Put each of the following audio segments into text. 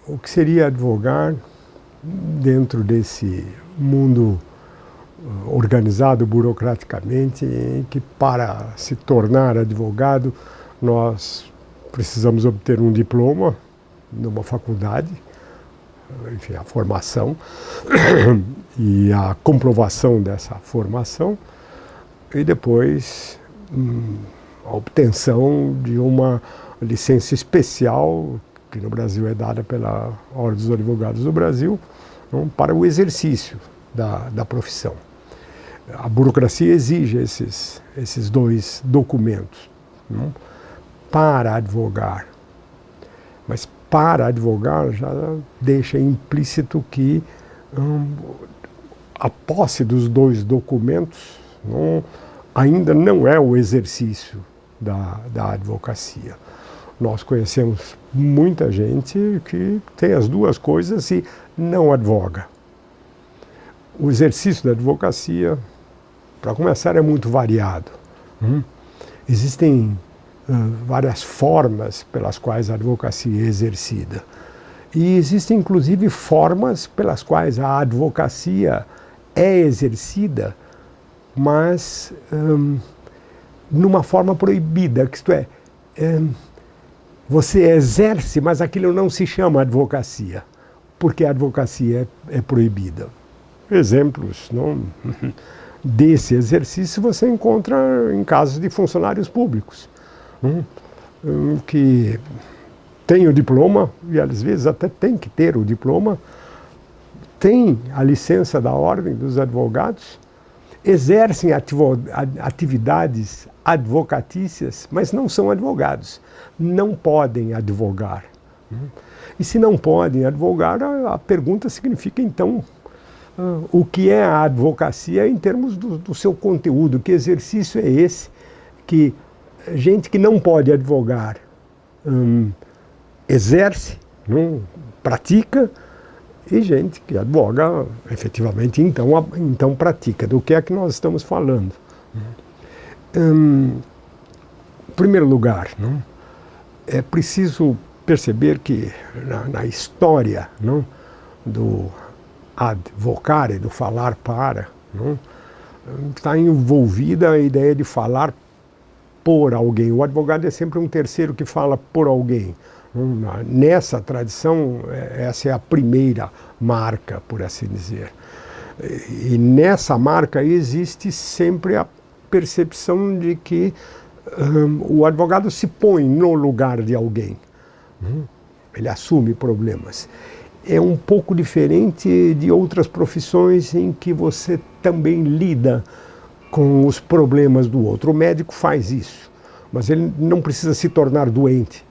o que seria advogar dentro desse mundo organizado burocraticamente, em que para se tornar advogado nós precisamos obter um diploma numa faculdade, enfim, a formação e a comprovação dessa formação, e depois a obtenção de uma licença especial, que no Brasil é dada pela Ordem dos Advogados do Brasil, para o exercício da profissão. A burocracia exige esses dois documentos para advogar. Mas para advogar já deixa implícito que a posse dos dois documentos ainda não é o exercício da advocacia. Nós conhecemos muita gente que tem as duas coisas e não advoga. O exercício da advocacia, para começar, é muito variado. Existem várias formas pelas quais a advocacia é exercida. E existem, inclusive, formas pelas quais a advocacia é exercida, mas numa forma proibida, que isto é, você exerce, mas aquilo não se chama advocacia, porque a advocacia é proibida. Exemplos desse exercício você encontra em casos de funcionários públicos, que têm o diploma, e às vezes até tem que ter o diploma, tem a licença da Ordem dos Advogados, exercem atividades advocatícias, mas não são advogados, não podem advogar. E se não podem advogar, a pergunta significa então o que é a advocacia em termos do seu conteúdo, que exercício é esse que gente que não pode advogar exerce, pratica, e gente que advoga efetivamente então pratica. Do que é que nós estamos falando? Em primeiro lugar, é preciso perceber que na história do advocare, do falar para, está envolvida a ideia de falar por alguém. O advogado é sempre um terceiro que fala por alguém. Nessa tradição, essa é a primeira marca, por assim dizer. E nessa marca existe sempre a percepção de que o advogado se põe no lugar de alguém. Ele assume problemas. É um pouco diferente de outras profissões em que você também lida com os problemas do outro. O médico faz isso, mas ele não precisa se tornar doente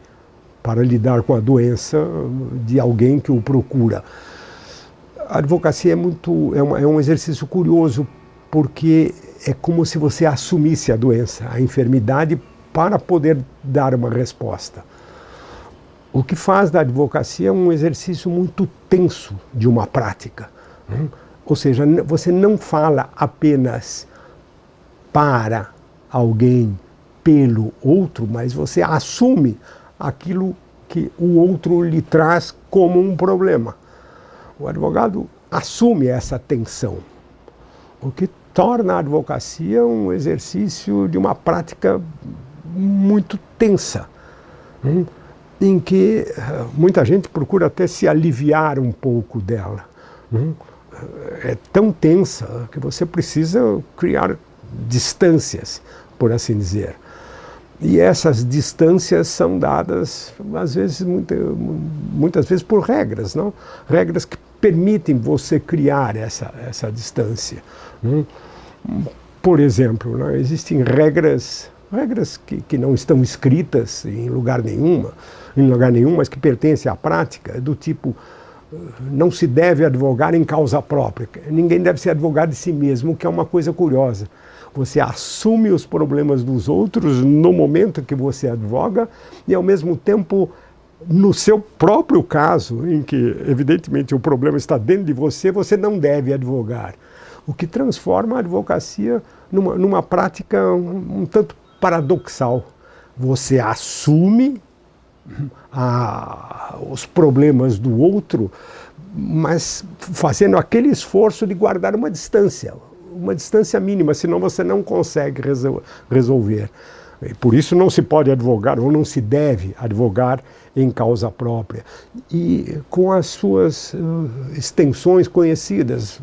para lidar com a doença de alguém que o procura. A advocacia é um exercício curioso, porque é como se você assumisse a doença, a enfermidade, para poder dar uma resposta. O que faz da advocacia um exercício muito tenso de uma prática. Ou seja, você não fala apenas para alguém, pelo outro, mas você assume aquilo que o outro lhe traz como um problema. O advogado assume essa tensão, o que torna a advocacia um exercício de uma prática muito tensa, em que muita gente procura até se aliviar um pouco dela. É tão tensa que você precisa criar distâncias, por assim dizer. E essas distâncias são dadas, às vezes, muitas vezes por regras, regras que permitem você criar essa distância. Por exemplo, existem regras que não estão escritas em lugar nenhum, mas que pertencem à prática, do tipo: não se deve advogar em causa própria. Ninguém deve ser advogado de si mesmo, o que é uma coisa curiosa. Você assume os problemas dos outros no momento que você advoga e, ao mesmo tempo, no seu próprio caso, em que, evidentemente, o problema está dentro de você, você não deve advogar. O que transforma a advocacia numa prática um tanto paradoxal. Você assume os problemas do outro, mas fazendo aquele esforço de guardar uma distância mínima, senão você não consegue resolver. E por isso não se pode advogar, ou não se deve advogar em causa própria. E com as suas extensões conhecidas,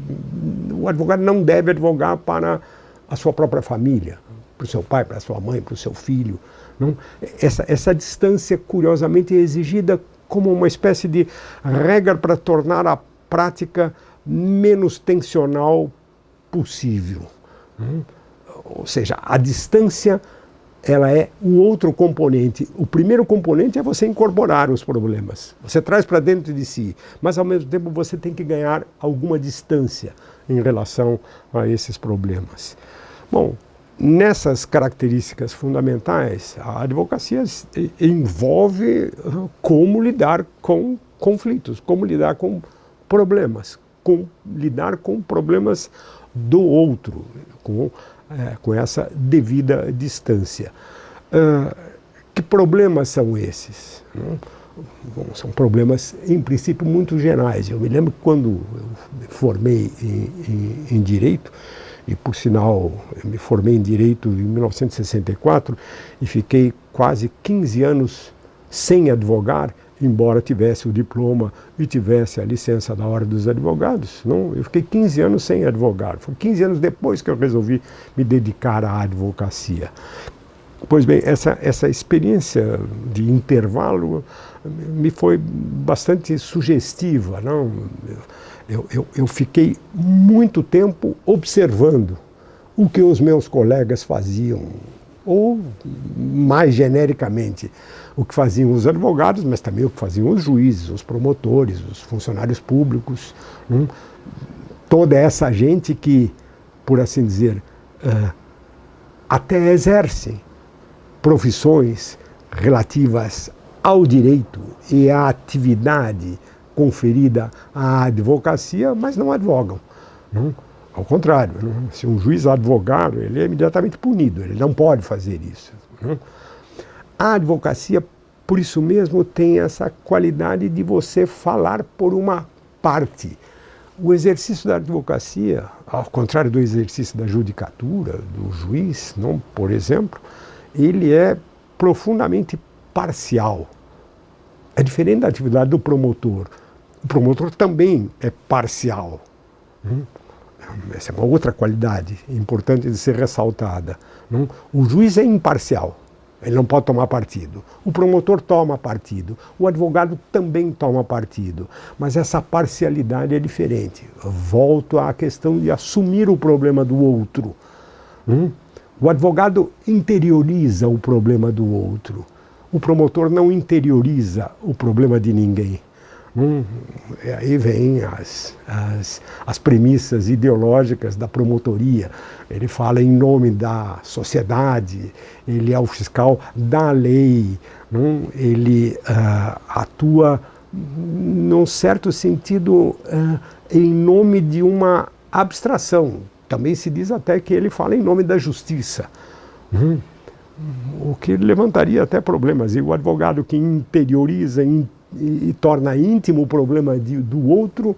o advogado não deve advogar para a sua própria família, para o seu pai, para a sua mãe, para o seu filho. Não? Essa distância, curiosamente, é exigida como uma espécie de regra para tornar a prática menos tensional possível. Ou seja, a distância, ela é o outro componente. O primeiro componente é você incorporar os problemas. Você traz para dentro de si, mas ao mesmo tempo você tem que ganhar alguma distância em relação a esses problemas. Bom, nessas características fundamentais, a advocacia envolve como lidar com conflitos, como lidar com problemas, lidar com problemas do outro, com essa devida distância. Que problemas são esses? Bom, são problemas, em princípio, muito gerais. Eu me lembro que quando eu me formei em Direito, e por sinal, eu me formei em Direito em 1964 e fiquei quase 15 anos sem advogar, embora tivesse o diploma e tivesse a licença da Ordem dos Advogados. Não? Eu fiquei 15 anos sem advogar. Foi 15 anos depois que eu resolvi me dedicar à advocacia. Pois bem, essa experiência de intervalo me foi bastante sugestiva. Não? Eu fiquei muito tempo observando o que os meus colegas faziam, ou mais genericamente, o que faziam os advogados, mas também o que faziam os juízes, os promotores, os funcionários públicos, toda essa gente que, por assim dizer, até exerce profissões relativas ao direito e à atividade conferida à advocacia, mas não advogam. Não? Ao contrário, não? Se um juiz advogar, ele é imediatamente punido, ele não pode fazer isso. Não? A advocacia, por isso mesmo, tem essa qualidade de você falar por uma parte. O exercício da advocacia, ao contrário do exercício da judicatura, do juiz, não, por exemplo, ele é profundamente parcial. É diferente da atividade do promotor. O promotor também é parcial. Essa é uma outra qualidade importante de ser ressaltada. O juiz é imparcial, ele não pode tomar partido. O promotor toma partido, o advogado também toma partido. Mas essa parcialidade é diferente. Volto à questão de assumir o problema do outro. O advogado interioriza o problema do outro. O promotor não interioriza o problema de ninguém. E aí vem as premissas ideológicas da promotoria. Ele fala em nome da sociedade, ele é o fiscal da lei, ele atua, num certo sentido, em nome de uma abstração. Também se diz até que ele fala em nome da justiça. O que levantaria até problemas. E o advogado que interioriza e torna íntimo o problema do outro,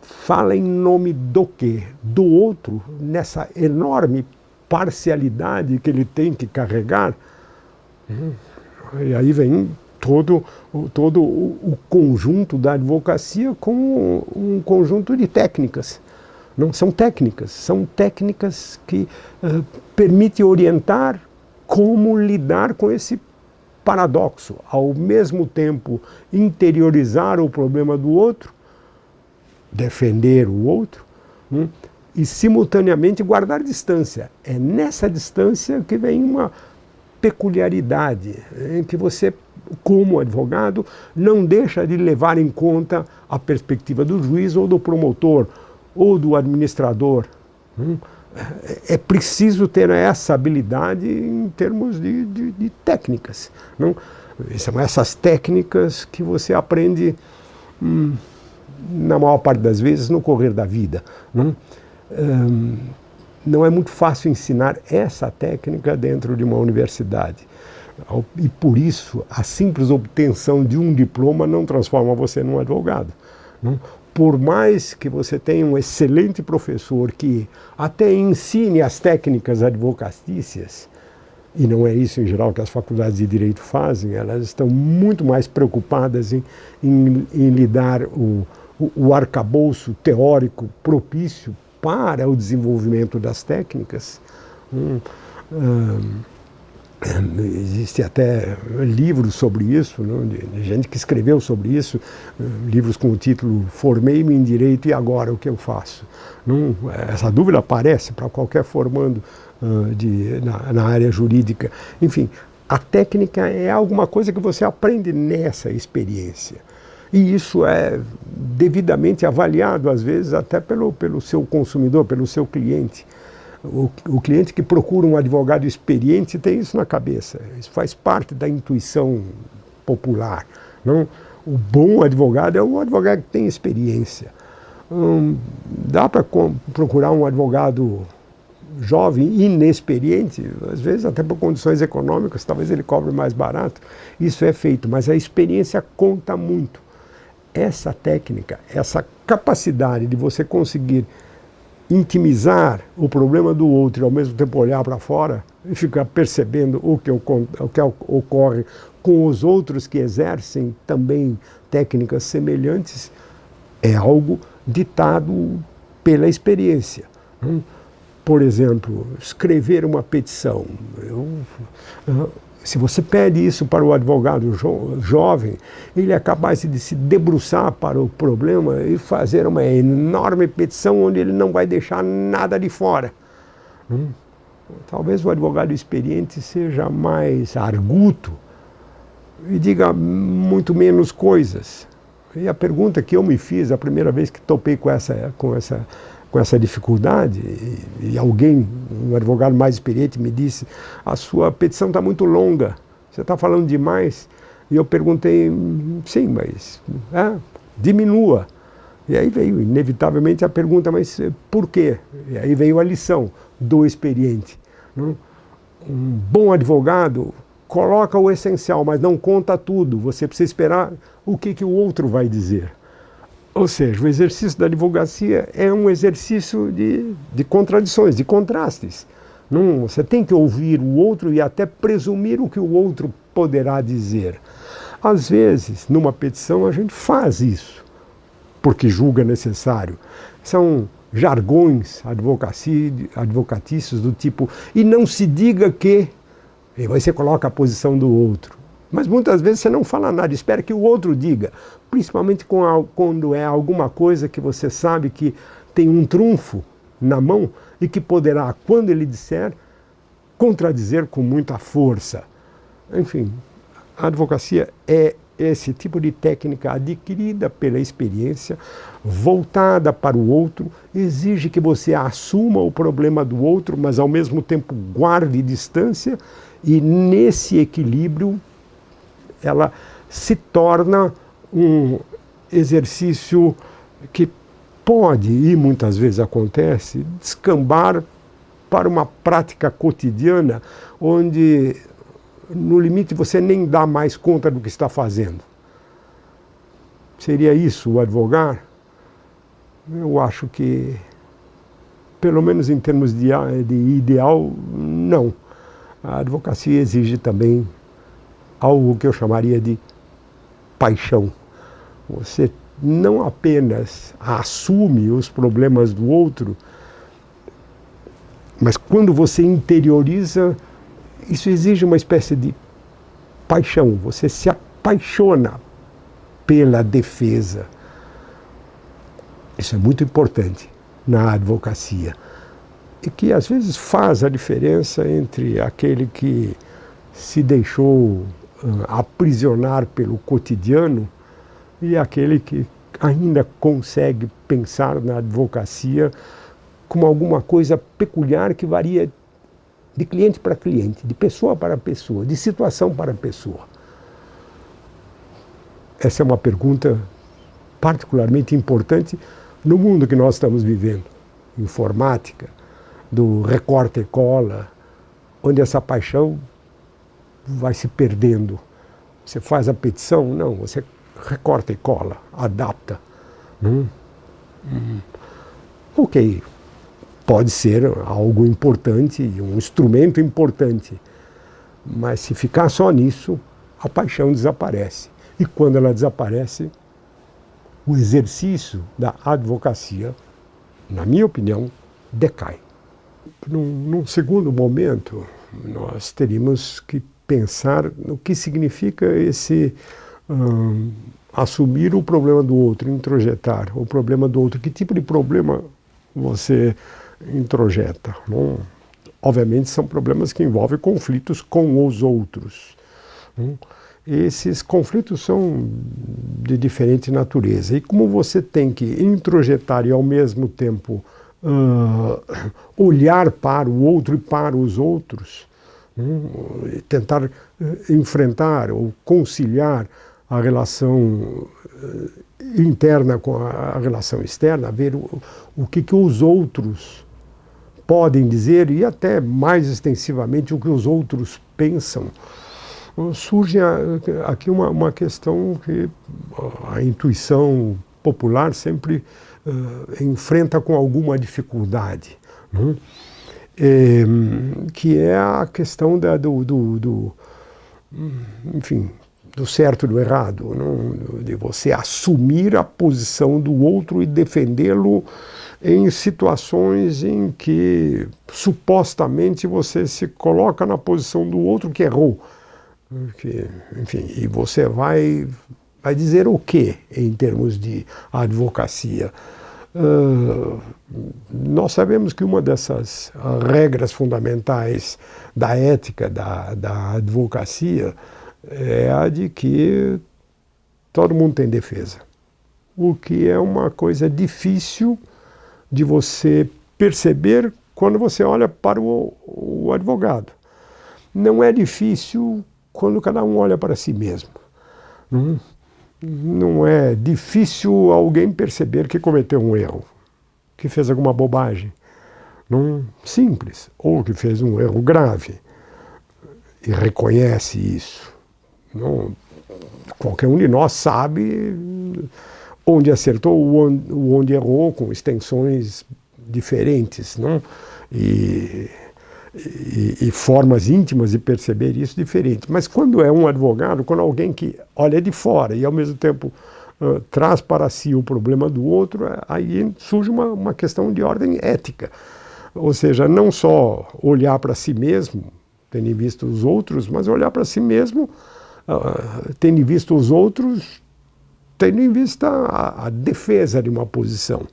fala em nome do quê? Do outro, nessa enorme parcialidade que ele tem que carregar. E aí vem todo o conjunto da advocacia como um conjunto de técnicas. Não são técnicas que permitem orientar como lidar com esse paradoxo, ao mesmo tempo interiorizar o problema do outro, defender o outro, e simultaneamente guardar distância. É nessa distância que vem uma peculiaridade, em que você, como advogado, não deixa de levar em conta a perspectiva do juiz ou do promotor ou do administrador. É preciso ter essa habilidade em termos de técnicas. Não? São essas técnicas que você aprende, na maior parte das vezes, no correr da vida. Não é muito fácil ensinar essa técnica dentro de uma universidade. E por isso, a simples obtenção de um diploma não transforma você num advogado. Não? Por mais que você tenha um excelente professor que até ensine as técnicas advocatícias, e não é isso em geral que as faculdades de Direito fazem, elas estão muito mais preocupadas em lhe dar o arcabouço teórico propício para o desenvolvimento das técnicas. Existe até livros sobre isso, não? De gente que escreveu sobre isso, livros com o título Formei-me em Direito e agora o que eu faço? Não? Essa dúvida aparece para qualquer formando na área jurídica. Enfim, a técnica é alguma coisa que você aprende nessa experiência. E isso é devidamente avaliado, às vezes, até pelo seu consumidor, pelo seu cliente. O cliente que procura um advogado experiente tem isso na cabeça. Isso faz parte da intuição popular. Não? O bom advogado é um advogado que tem experiência. Dá para procurar um advogado jovem, inexperiente, às vezes até por condições econômicas, talvez ele cobre mais barato. Isso é feito, mas a experiência conta muito. Essa técnica, essa capacidade de você conseguir intimizar o problema do outro e ao mesmo tempo olhar para fora e ficar percebendo o que ocorre com os outros que exercem também técnicas semelhantes, é algo ditado pela experiência. Por exemplo, escrever uma petição. Se você pede isso para o advogado jovem, ele é capaz de se debruçar para o problema e fazer uma enorme petição onde ele não vai deixar nada de fora. Talvez o advogado experiente seja mais arguto e diga muito menos coisas. E a pergunta que eu me fiz a primeira vez que topei com essa dificuldade, e alguém, um advogado mais experiente, me disse: a sua petição está muito longa, você está falando demais. E eu perguntei: sim, mas diminua. E aí veio inevitavelmente a pergunta: mas por quê? E aí veio a lição do experiente. Não? Um bom advogado coloca o essencial, mas não conta tudo. Você precisa esperar o que o outro vai dizer. Ou seja, o exercício da advocacia é um exercício de contradições, de contrastes. Não, você tem que ouvir o outro e até presumir o que o outro poderá dizer. Às vezes, numa petição, a gente faz isso, porque julga necessário. São jargões advocatícios do tipo: e não se diga que... E aí você coloca a posição do outro. Mas muitas vezes você não fala nada, espera que o outro diga. Principalmente quando é alguma coisa que você sabe que tem um trunfo na mão e que poderá, quando ele disser, contradizer com muita força. Enfim, a advocacia é esse tipo de técnica adquirida pela experiência, voltada para o outro, exige que você assuma o problema do outro, mas ao mesmo tempo guarde distância, e nesse equilíbrio ela se torna um exercício que pode, e muitas vezes acontece, descambar para uma prática cotidiana onde, no limite, você nem dá mais conta do que está fazendo. Seria isso o advogar? Eu acho que, pelo menos em termos de ideal, não. A advocacia exige também algo que eu chamaria de paixão. Você não apenas assume os problemas do outro, mas quando você interioriza, isso exige uma espécie de paixão. Você se apaixona pela defesa. Isso é muito importante na advocacia. E que às vezes faz a diferença entre aquele que se deixou aprisionar pelo cotidiano e aquele que ainda consegue pensar na advocacia como alguma coisa peculiar que varia de cliente para cliente, de pessoa para pessoa, de situação para pessoa. Essa é uma pergunta particularmente importante no mundo que nós estamos vivendo, informática, do recorta e cola, onde essa paixão vai se perdendo. Você faz a petição? Não, você recorta e cola, adapta. Ok, pode ser algo importante, um instrumento importante, mas se ficar só nisso, a paixão desaparece. E quando ela desaparece, o exercício da advocacia, na minha opinião, decai. Num segundo momento, nós teríamos que pensar no que significa esse assumir o problema do outro, introjetar o problema do outro. Que tipo de problema você introjeta? Não? Obviamente são problemas que envolvem conflitos com os outros. Não? Esses conflitos são de diferente natureza. E como você tem que introjetar e ao mesmo tempo olhar para o outro e para os outros, tentar enfrentar ou conciliar a relação interna com a relação externa, ver o que os outros podem dizer e até mais extensivamente o que os outros pensam. Surge aqui uma questão que a intuição popular sempre enfrenta com alguma dificuldade, que é a questão enfim, do certo e do errado, de você assumir a posição do outro e defendê-lo em situações em que supostamente você se coloca na posição do outro que errou. Enfim, e você vai dizer o quê em termos de advocacia? Nós sabemos que uma dessas regras fundamentais da ética da advocacia é a de que todo mundo tem defesa, o que é uma coisa difícil de você perceber quando você olha para o advogado. Não é difícil quando cada um olha para si mesmo. Não é difícil alguém perceber que cometeu um erro, que fez alguma bobagem. Simples, ou que fez um erro grave e reconhece isso. Qualquer um de nós sabe onde acertou ou onde errou, com extensões diferentes, e formas íntimas de perceber isso diferentes. Mas quando é um advogado, quando alguém que olha de fora e ao mesmo tempo traz para si o problema do outro, aí surge uma questão de ordem ética. Ou seja, não só olhar para si mesmo, tendo em vista os outros, mas olhar para si mesmo, tendo em vista os outros, tendo em vista a defesa de uma posição.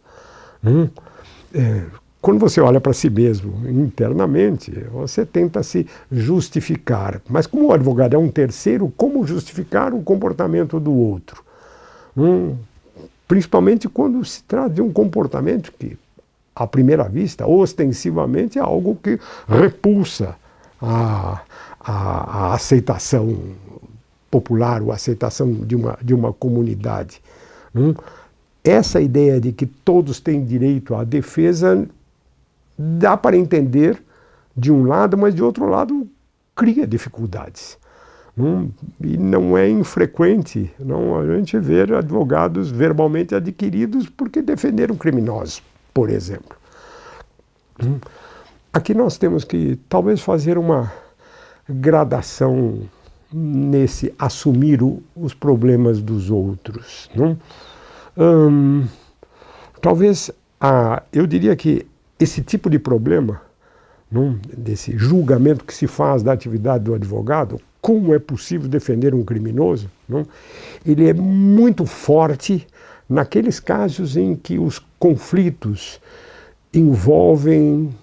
Quando você olha para si mesmo internamente, você tenta se justificar. Mas como o advogado é um terceiro, como justificar o comportamento do outro? Principalmente quando se trata de um comportamento que, à primeira vista, ostensivamente, é algo que repulsa a aceitação popular, ou a aceitação de uma comunidade. Essa ideia de que todos têm direito à defesa dá para entender de um lado, mas de outro lado cria dificuldades. E não é infrequente a gente ver advogados verbalmente adquiridos porque defenderam criminosos, por exemplo. Aqui nós temos que talvez fazer uma gradação nesse assumir os problemas dos outros. Talvez, eu diria que esse tipo de problema, desse julgamento que se faz da atividade do advogado, como é possível defender um criminoso, ele é muito forte naqueles casos em que os conflitos envolvem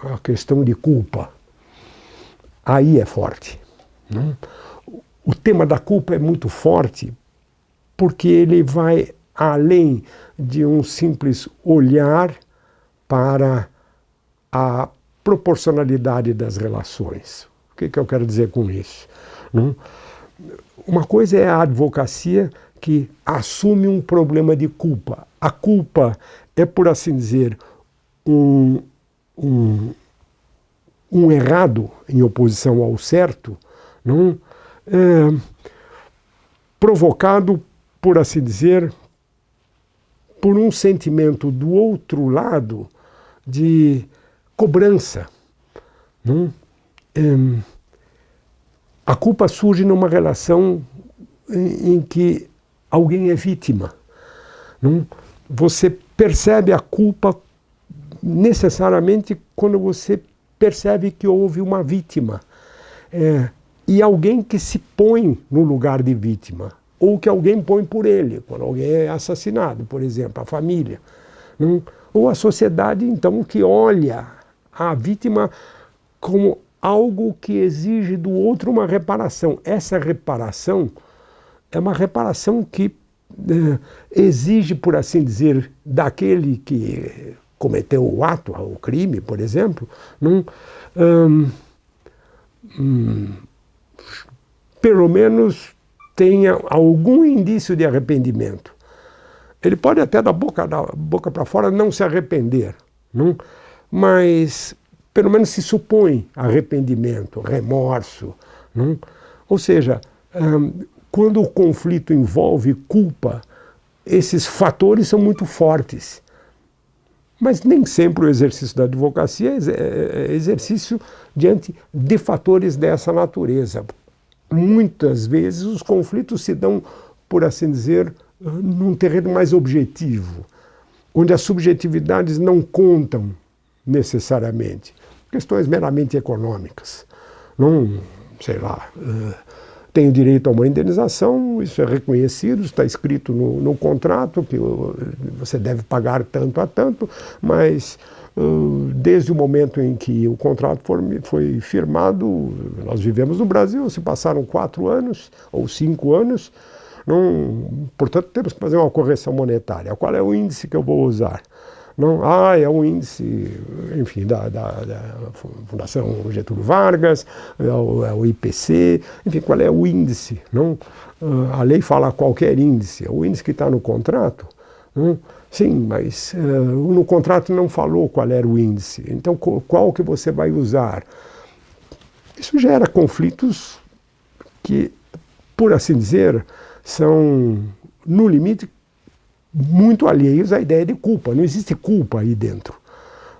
a questão de culpa. Aí é forte. O tema da culpa é muito forte porque ele vai além de um simples olhar para a proporcionalidade das relações. O que eu quero dizer com isso? Uma coisa é a advocacia que assume um problema de culpa. A culpa é, por assim dizer, um errado em oposição ao certo, não? Provocado, por assim dizer, por um sentimento do outro lado de cobrança. Não? A culpa surge numa relação em que alguém é vítima. Não? Você percebe a culpa necessariamente quando você percebe que houve uma vítima. E alguém que se põe no lugar de vítima, ou que alguém põe por ele, quando alguém é assassinado, por exemplo, a família. Não? Ou a sociedade, então, que olha a vítima como algo que exige do outro uma reparação. Essa reparação é uma reparação que exige, por assim dizer, daquele que cometeu o ato, o crime, por exemplo, não? Pelo menos tenha algum indício de arrependimento. Ele pode até da boca para fora não se arrepender, não? Mas pelo menos se supõe arrependimento, remorso. Não? Ou seja, quando o conflito envolve culpa, esses fatores são muito fortes. Mas nem sempre o exercício da advocacia é exercício diante de fatores dessa natureza. Muitas vezes os conflitos se dão, por assim dizer, num terreno mais objetivo, onde as subjetividades não contam necessariamente. Questões meramente econômicas. Não, sei lá, tenho direito a uma indenização, isso é reconhecido, está escrito no contrato que você deve pagar tanto a tanto, mas desde o momento em que o contrato foi firmado, nós vivemos no Brasil, se passaram 4 anos ou 5 anos, portanto temos que fazer uma correção monetária. Qual é o índice que eu vou usar? Não, é um índice, enfim, da Fundação Getúlio Vargas, é o IPC, enfim, qual é o índice? Não? A lei fala qualquer índice, o índice que está no contrato, não? Sim, mas no contrato não falou qual era o índice, então qual que você vai usar? Isso gera conflitos que, por assim dizer, são, no limite, muito alheios à ideia de culpa. Não existe culpa aí dentro.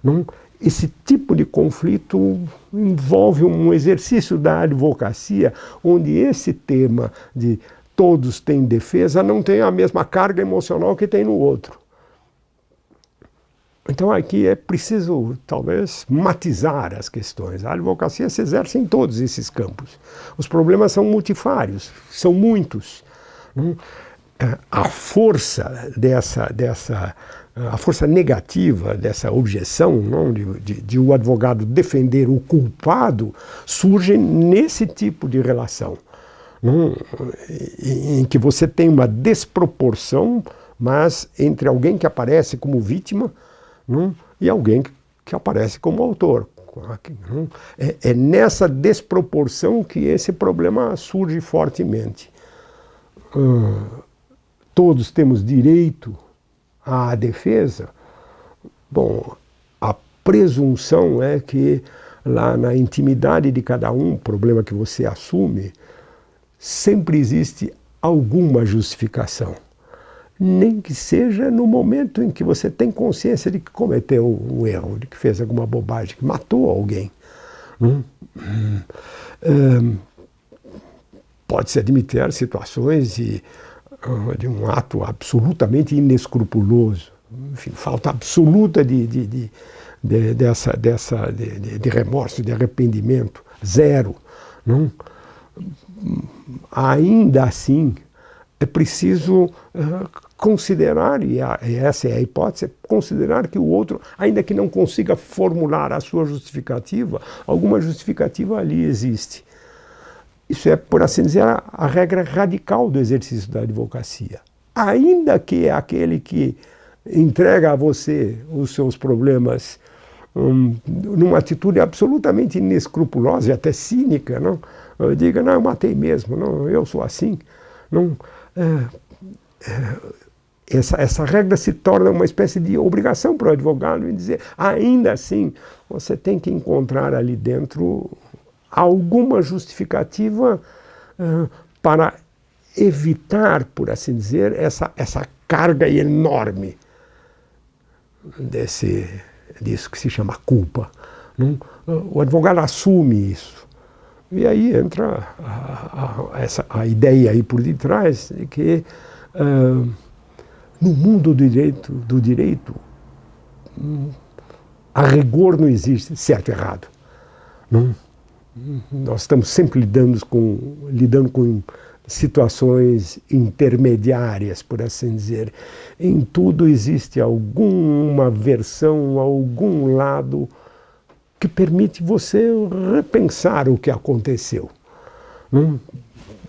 Não? Esse tipo de conflito envolve um exercício da advocacia onde esse tema de todos têm defesa não tem a mesma carga emocional que tem no outro. Então aqui é preciso, talvez, matizar as questões. A advocacia se exerce em todos esses campos. Os problemas são multifários, são muitos. Não? A força a força negativa dessa objeção, não, de o advogado defender o culpado, surge nesse tipo de relação, não, em que você tem uma desproporção, mas entre alguém que aparece como vítima, não, e alguém que aparece como autor. Não? É nessa desproporção que esse problema surge fortemente. Todos temos direito à defesa. Bom, a presunção é que lá na intimidade de cada um, problema que você assume, sempre existe alguma justificação. Nem que seja no momento em que você tem consciência de que cometeu um erro, de que fez alguma bobagem, que matou alguém. Pode-se admitir situações de um ato absolutamente inescrupuloso, enfim, falta absoluta de remorso, de arrependimento, zero. Não? Ainda assim, é preciso considerar, e essa é a hipótese, considerar que o outro, ainda que não consiga formular a sua justificativa, alguma justificativa ali existe. Isso é, por assim dizer, a regra radical do exercício da advocacia. Ainda que aquele que entrega a você os seus problemas numa atitude absolutamente inescrupulosa e até cínica, não? Diga, não, eu matei mesmo, não, eu sou assim. Não, essa regra se torna uma espécie de obrigação para o advogado em dizer, ainda assim, você tem que encontrar ali dentro alguma justificativa para evitar, por assim dizer, essa carga enorme disso que se chama culpa. Não? O advogado assume isso. E aí entra a ideia aí por detrás de que no mundo do direito a rigor não existe certo e errado. Não? Nós estamos sempre lidando com situações intermediárias, por assim dizer. Em tudo existe alguma versão, algum lado que permite você repensar o que aconteceu.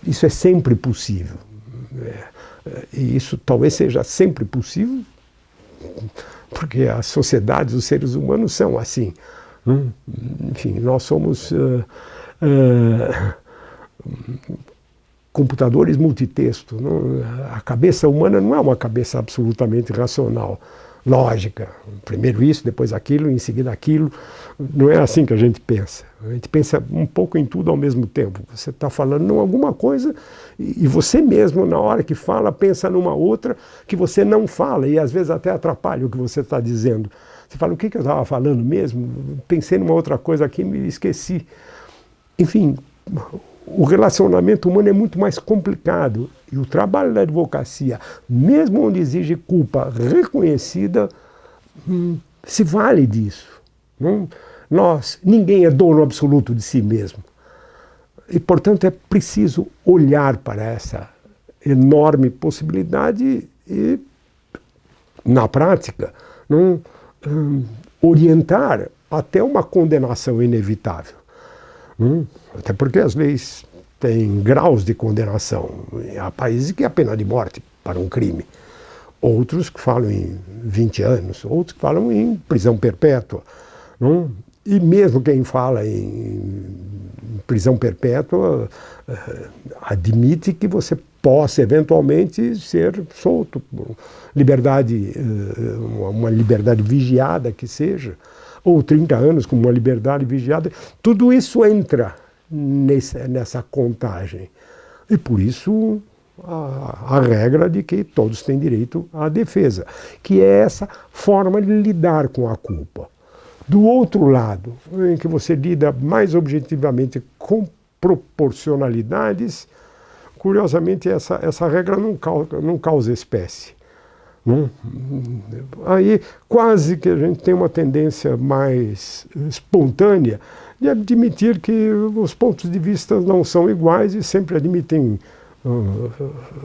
Isso é sempre possível. E isso talvez seja sempre possível, porque as sociedades, os seres humanos são assim. Enfim, nós somos computadores multitexto. A cabeça humana não é uma cabeça absolutamente racional, lógica. Primeiro isso, depois aquilo, em seguida aquilo. Não é assim que a gente pensa. A gente pensa um pouco em tudo ao mesmo tempo. Você está falando em alguma coisa e você mesmo, na hora que fala, pensa numa outra que você não fala e às vezes até atrapalha o que você está dizendo. Você fala, o que eu estava falando mesmo? Pensei numa outra coisa aqui e me esqueci. Enfim, o relacionamento humano é muito mais complicado. E o trabalho da advocacia, mesmo onde exige culpa reconhecida, se vale disso. Ninguém é dono absoluto de si mesmo. E, portanto, é preciso olhar para essa enorme possibilidade e, na prática, orientar até uma condenação inevitável. Até porque as leis têm graus de condenação. Há países que há pena de morte para um crime. Outros que falam em 20 anos, outros que falam em prisão perpétua. E mesmo quem fala em prisão perpétua admite que você possa eventualmente ser solto. Uma liberdade vigiada que seja, ou 30 anos com uma liberdade vigiada. Tudo isso entra nessa contagem. E por isso a regra de que todos têm direito à defesa, que é essa forma de lidar com a culpa. Do outro lado, em que você lida mais objetivamente com proporcionalidades, curiosamente essa regra não causa espécie. Aí quase que a gente tem uma tendência mais espontânea de admitir que os pontos de vista não são iguais e sempre admitem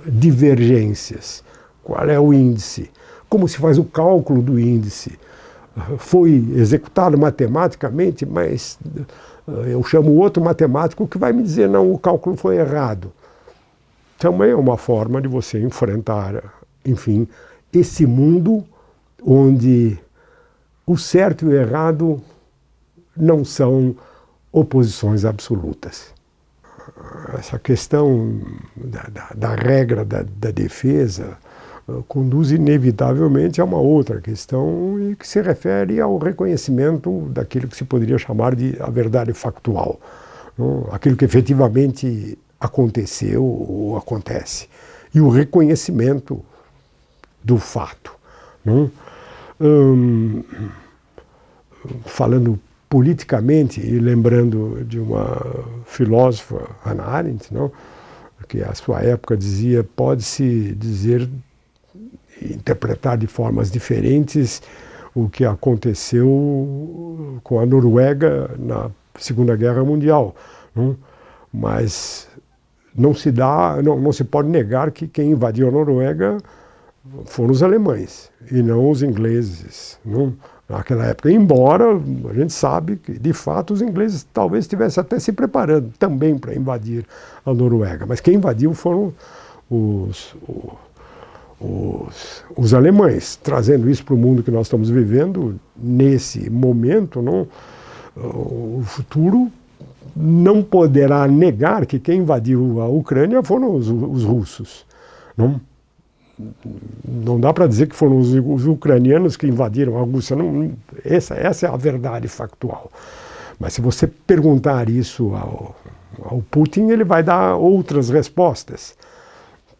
divergências. Qual é o índice? Como se faz o cálculo do índice? Foi executado matematicamente, mas eu chamo outro matemático que vai me dizer, não, o cálculo foi errado. Também é uma forma de você enfrentar, enfim, esse mundo onde o certo e o errado não são oposições absolutas. Essa questão da regra da defesa conduz inevitavelmente a uma outra questão que se refere ao reconhecimento daquilo que se poderia chamar de a verdade factual, aquilo que efetivamente aconteceu ou acontece, e o reconhecimento do fato. Falando politicamente e lembrando de uma filósofa, Hannah Arendt, que à sua época dizia, pode-se dizer, interpretar de formas diferentes o que aconteceu com a Noruega na Segunda Guerra Mundial, mas não se pode negar que quem invadiu a Noruega foram os alemães e não os ingleses, naquela época. Embora a gente sabe que, de fato, os ingleses talvez estivessem até se preparando também para invadir a Noruega, mas quem invadiu foram os alemães, trazendo isso para o mundo que nós estamos vivendo nesse momento. O futuro não poderá negar que quem invadiu a Ucrânia foram os russos. Não dá para dizer que foram os ucranianos que invadiram a Rússia. Essa é a verdade factual. Mas se você perguntar isso ao Putin, ele vai dar outras respostas.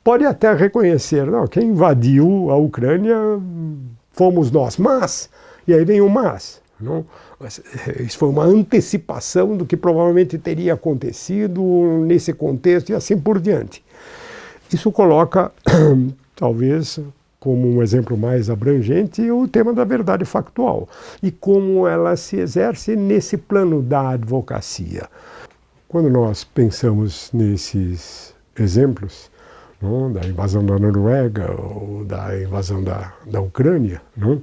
Pode até reconhecer, não, quem invadiu a Ucrânia fomos nós, mas, e aí vem o mas, não? Isso foi uma antecipação do que provavelmente teria acontecido nesse contexto e assim por diante. Isso coloca, talvez, como um exemplo mais abrangente, o tema da verdade factual e como ela se exerce nesse plano da advocacia. Quando nós pensamos nesses exemplos, não, da invasão da Noruega ou da invasão da Ucrânia, não,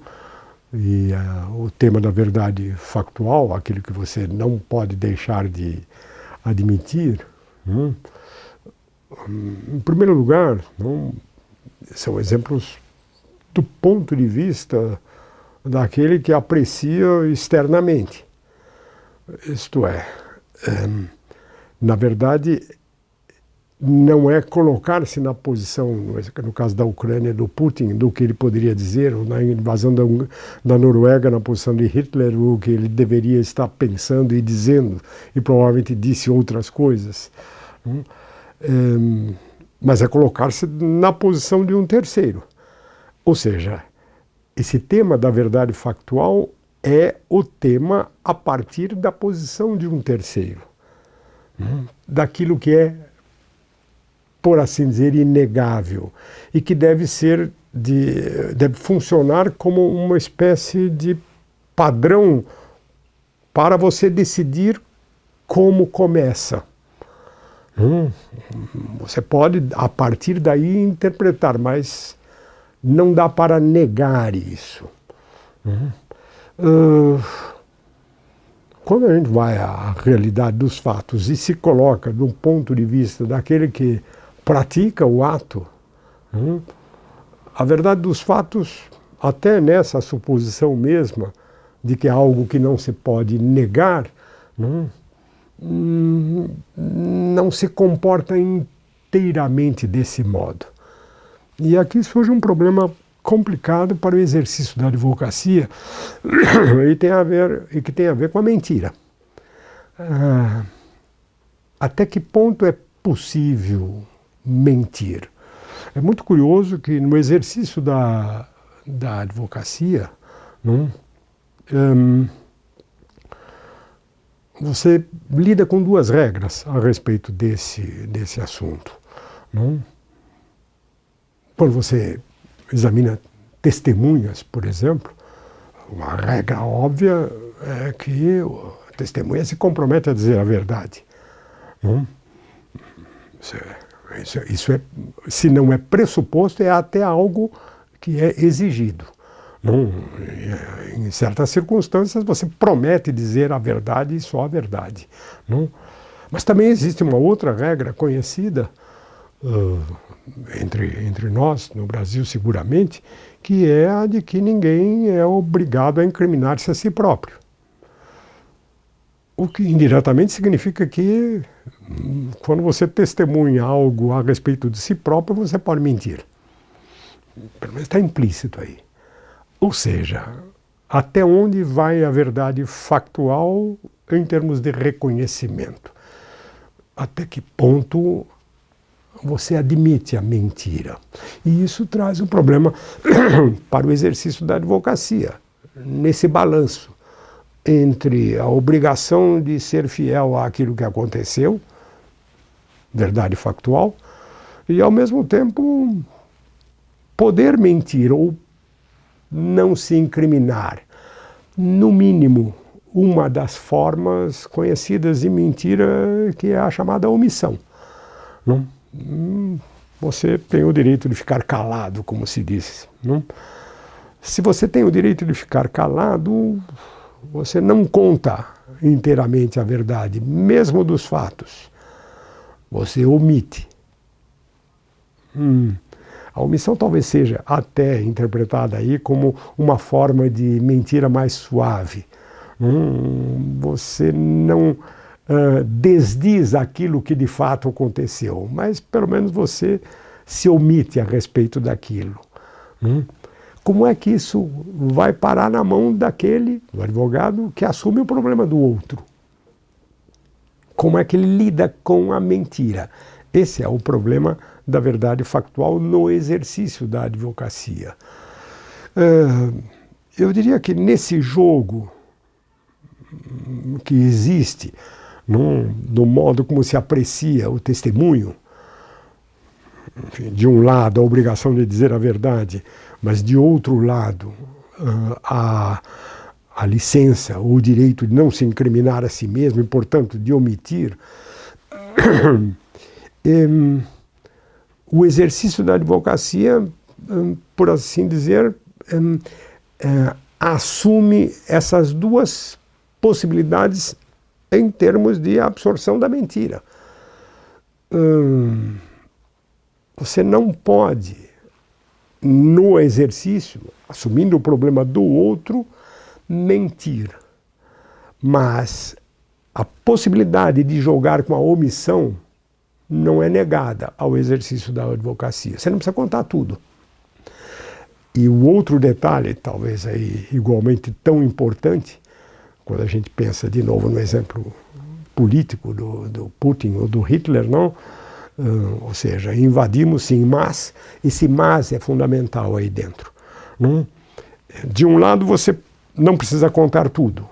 e o tema da verdade factual, aquilo que você não pode deixar de admitir, não, em primeiro lugar, não, são exemplos do ponto de vista daquele que aprecia externamente. Isto é, na verdade, não é colocar-se na posição, no caso da Ucrânia, do Putin, do que ele poderia dizer, ou na invasão da Noruega, na posição de Hitler, o que ele deveria estar pensando e dizendo, e provavelmente disse outras coisas. Mas é colocar-se na posição de um terceiro. Ou seja, esse tema da verdade factual é o tema a partir da posição de um terceiro, daquilo que é, por assim dizer, inegável e que deve funcionar como uma espécie de padrão para você decidir como começa. Você pode, a partir daí, interpretar, mas não dá para negar isso. Quando a gente vai à realidade dos fatos e se coloca do ponto de vista daquele que pratica o ato, a verdade dos fatos, até nessa suposição mesma de que é algo que não se pode negar, não se comporta inteiramente desse modo. E aqui surge um problema complicado para o exercício da advocacia e que tem a ver com a mentira. Até que ponto é possível mentir? É muito curioso que no exercício da advocacia, você lida com duas regras a respeito desse assunto. Quando você examina testemunhas, por exemplo, uma regra óbvia é que a testemunha se compromete a dizer a verdade. Isso é, se não é pressuposto, é até algo que é exigido. Em certas circunstâncias, você promete dizer a verdade e só a verdade. Mas também existe uma outra regra conhecida entre nós, no Brasil seguramente, que é a de que ninguém é obrigado a incriminar-se a si próprio. O que indiretamente significa que quando você testemunha algo a respeito de si próprio, você pode mentir. Pelo menos está implícito aí. Ou seja, até onde vai a verdade factual em termos de reconhecimento? Até que ponto você admite a mentira? E isso traz um problema para o exercício da advocacia, nesse balanço entre a obrigação de ser fiel àquilo que aconteceu, verdade factual, e ao mesmo tempo poder mentir ou não se incriminar. No mínimo, uma das formas conhecidas de mentira, que é a chamada omissão. Você tem o direito de ficar calado, como se diz. Se você tem o direito de ficar calado, você não conta inteiramente a verdade, mesmo dos fatos. Você omite. A omissão talvez seja até interpretada aí como uma forma de mentira mais suave. Você não desdiz aquilo que de fato aconteceu, mas pelo menos você se omite a respeito daquilo. Como é que isso vai parar na mão daquele, do advogado, que assume o problema do outro? como é que ele lida com a mentira. Esse é o problema da verdade factual no exercício da advocacia. Eu diria que nesse jogo que existe, no modo como se aprecia o testemunho, enfim, de um lado a obrigação de dizer a verdade, mas de outro lado a licença, o direito de não se incriminar a si mesmo e, portanto, de omitir, o exercício da advocacia, por assim dizer, assume essas duas possibilidades em termos de absorção da mentira. Você não pode, no exercício, assumindo o problema do outro, mentir. Mas a possibilidade de jogar com a omissão não é negada ao exercício da advocacia. Você não precisa contar tudo. E o outro detalhe, talvez aí igualmente tão importante, quando a gente pensa de novo no exemplo político do Putin ou do Hitler, não? Ou seja, invadimos sim, mas esse mas é fundamental aí dentro. Não? De um lado, você não precisa contar tudo.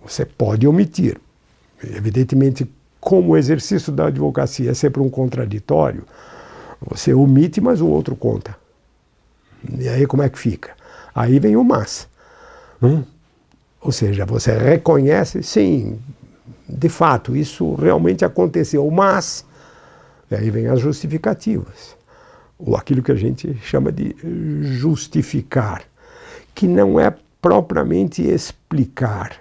Você pode omitir. Evidentemente, como o exercício da advocacia é sempre um contraditório, você omite, mas o outro conta. E aí como é que fica? Aí vem o mas. Ou seja, você reconhece, sim, de fato, isso realmente aconteceu, mas aí vem as justificativas, ou aquilo que a gente chama de justificar, que não é propriamente explicar,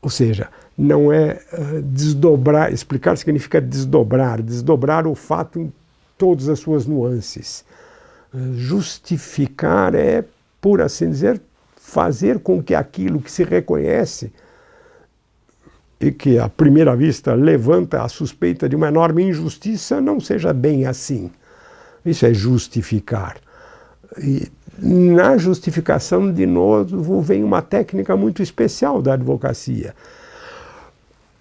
ou seja, não é desdobrar, explicar significa desdobrar o fato em todas as suas nuances. Justificar é, por assim dizer, fazer com que aquilo que se reconhece e que à primeira vista levanta a suspeita de uma enorme injustiça não seja bem assim. Isso é justificar. E na justificação, de novo, vem uma técnica muito especial da advocacia.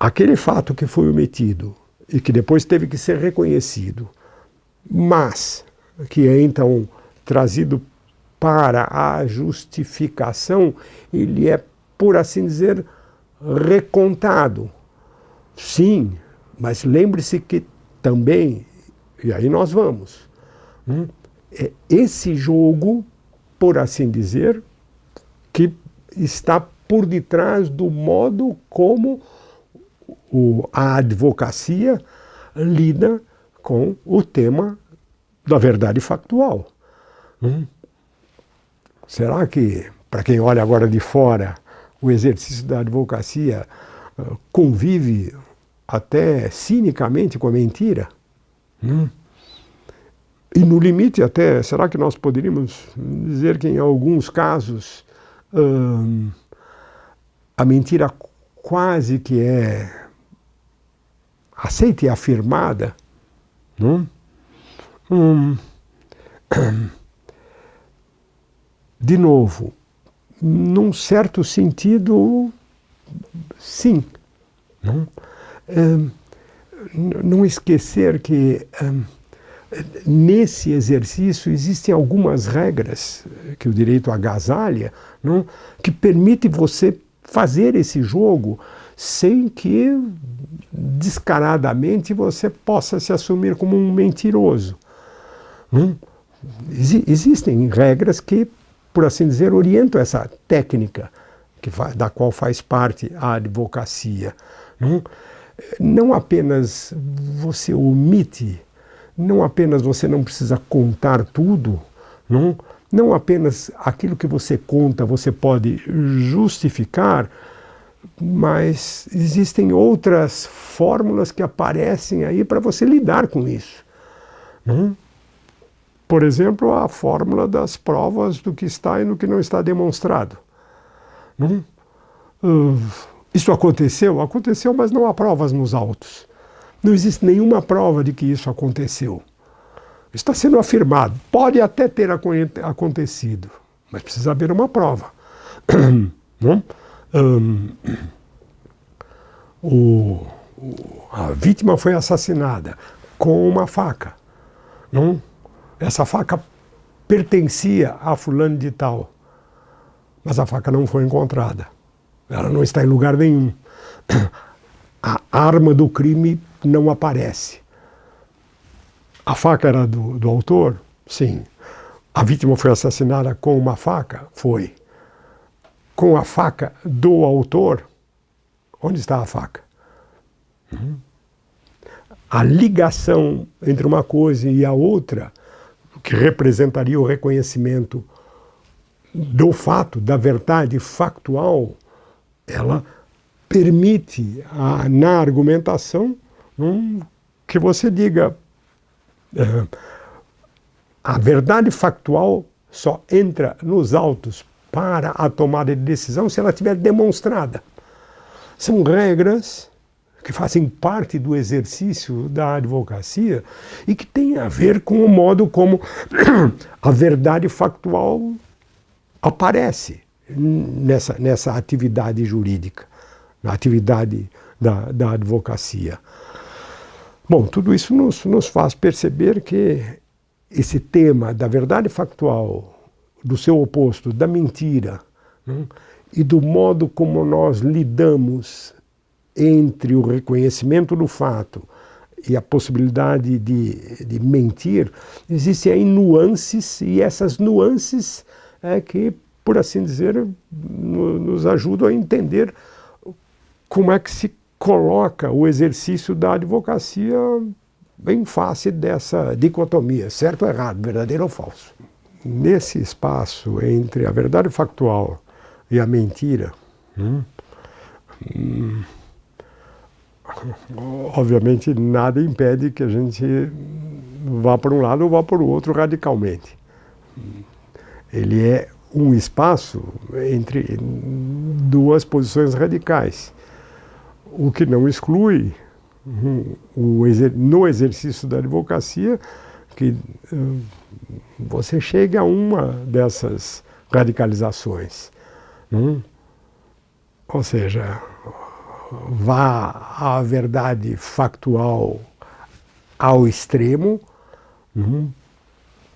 Aquele fato que foi omitido e que depois teve que ser reconhecido, mas que é então trazido para a justificação, ele é, por assim dizer, recontado. Sim, mas lembre-se que também, e aí nós vamos, é esse jogo, por assim dizer, que está por detrás do modo como a advocacia lida com o tema da verdade factual. Será que, para quem olha agora de fora, o exercício da advocacia convive até cinicamente com a mentira? E no limite até, será que nós poderíamos dizer que em alguns casos a mentira quase que é aceita e afirmada? De novo, num certo sentido, sim. Não esquecer que nesse exercício existem algumas regras que o direito agasalha, que permite você fazer esse jogo sem que descaradamente você possa se assumir como um mentiroso. Existem regras que, por assim dizer, orientam essa técnica da qual faz parte a advocacia. Não apenas você omite, não apenas você não precisa contar tudo, não apenas aquilo que você conta você pode justificar, mas existem outras fórmulas que aparecem aí para você lidar com isso. Por exemplo, a fórmula das provas do que está e no que não está demonstrado. Isso aconteceu? Aconteceu, mas não há provas nos autos. Não existe nenhuma prova de que isso aconteceu. Está sendo afirmado. Pode até ter acontecido, mas precisa haver uma prova. A vítima foi assassinada com uma faca. Não? Essa faca pertencia a fulano de tal, mas a faca não foi encontrada. Ela não está em lugar nenhum. A arma do crime não aparece. A faca era do autor? Sim. A vítima foi assassinada com uma faca? Foi. Com a faca do autor? Onde está a faca? A ligação entre uma coisa e a outra, que representaria o reconhecimento do fato, da verdade factual, ela permite na argumentação que você diga a verdade factual só entra nos autos para a tomada de decisão se ela estiver demonstrada. São regras que fazem parte do exercício da advocacia e que têm a ver com o modo como a verdade factual aparece nessa atividade jurídica, na atividade da advocacia. Bom, tudo isso nos faz perceber que esse tema da verdade factual, do seu oposto, da mentira, e do modo como nós lidamos entre o reconhecimento do fato e a possibilidade de mentir, existem aí nuances, e essas nuances é que, por assim dizer, nos ajudam a entender como é que se coloca o exercício da advocacia em face dessa dicotomia, certo ou errado, verdadeiro ou falso. Nesse espaço entre a verdade factual e a mentira, obviamente nada impede que a gente vá para um lado ou vá para o outro radicalmente. Ele é um espaço entre duas posições radicais, o que não exclui no exercício da advocacia que você chegue a uma dessas radicalizações. Ou seja, vá a verdade factual ao extremo,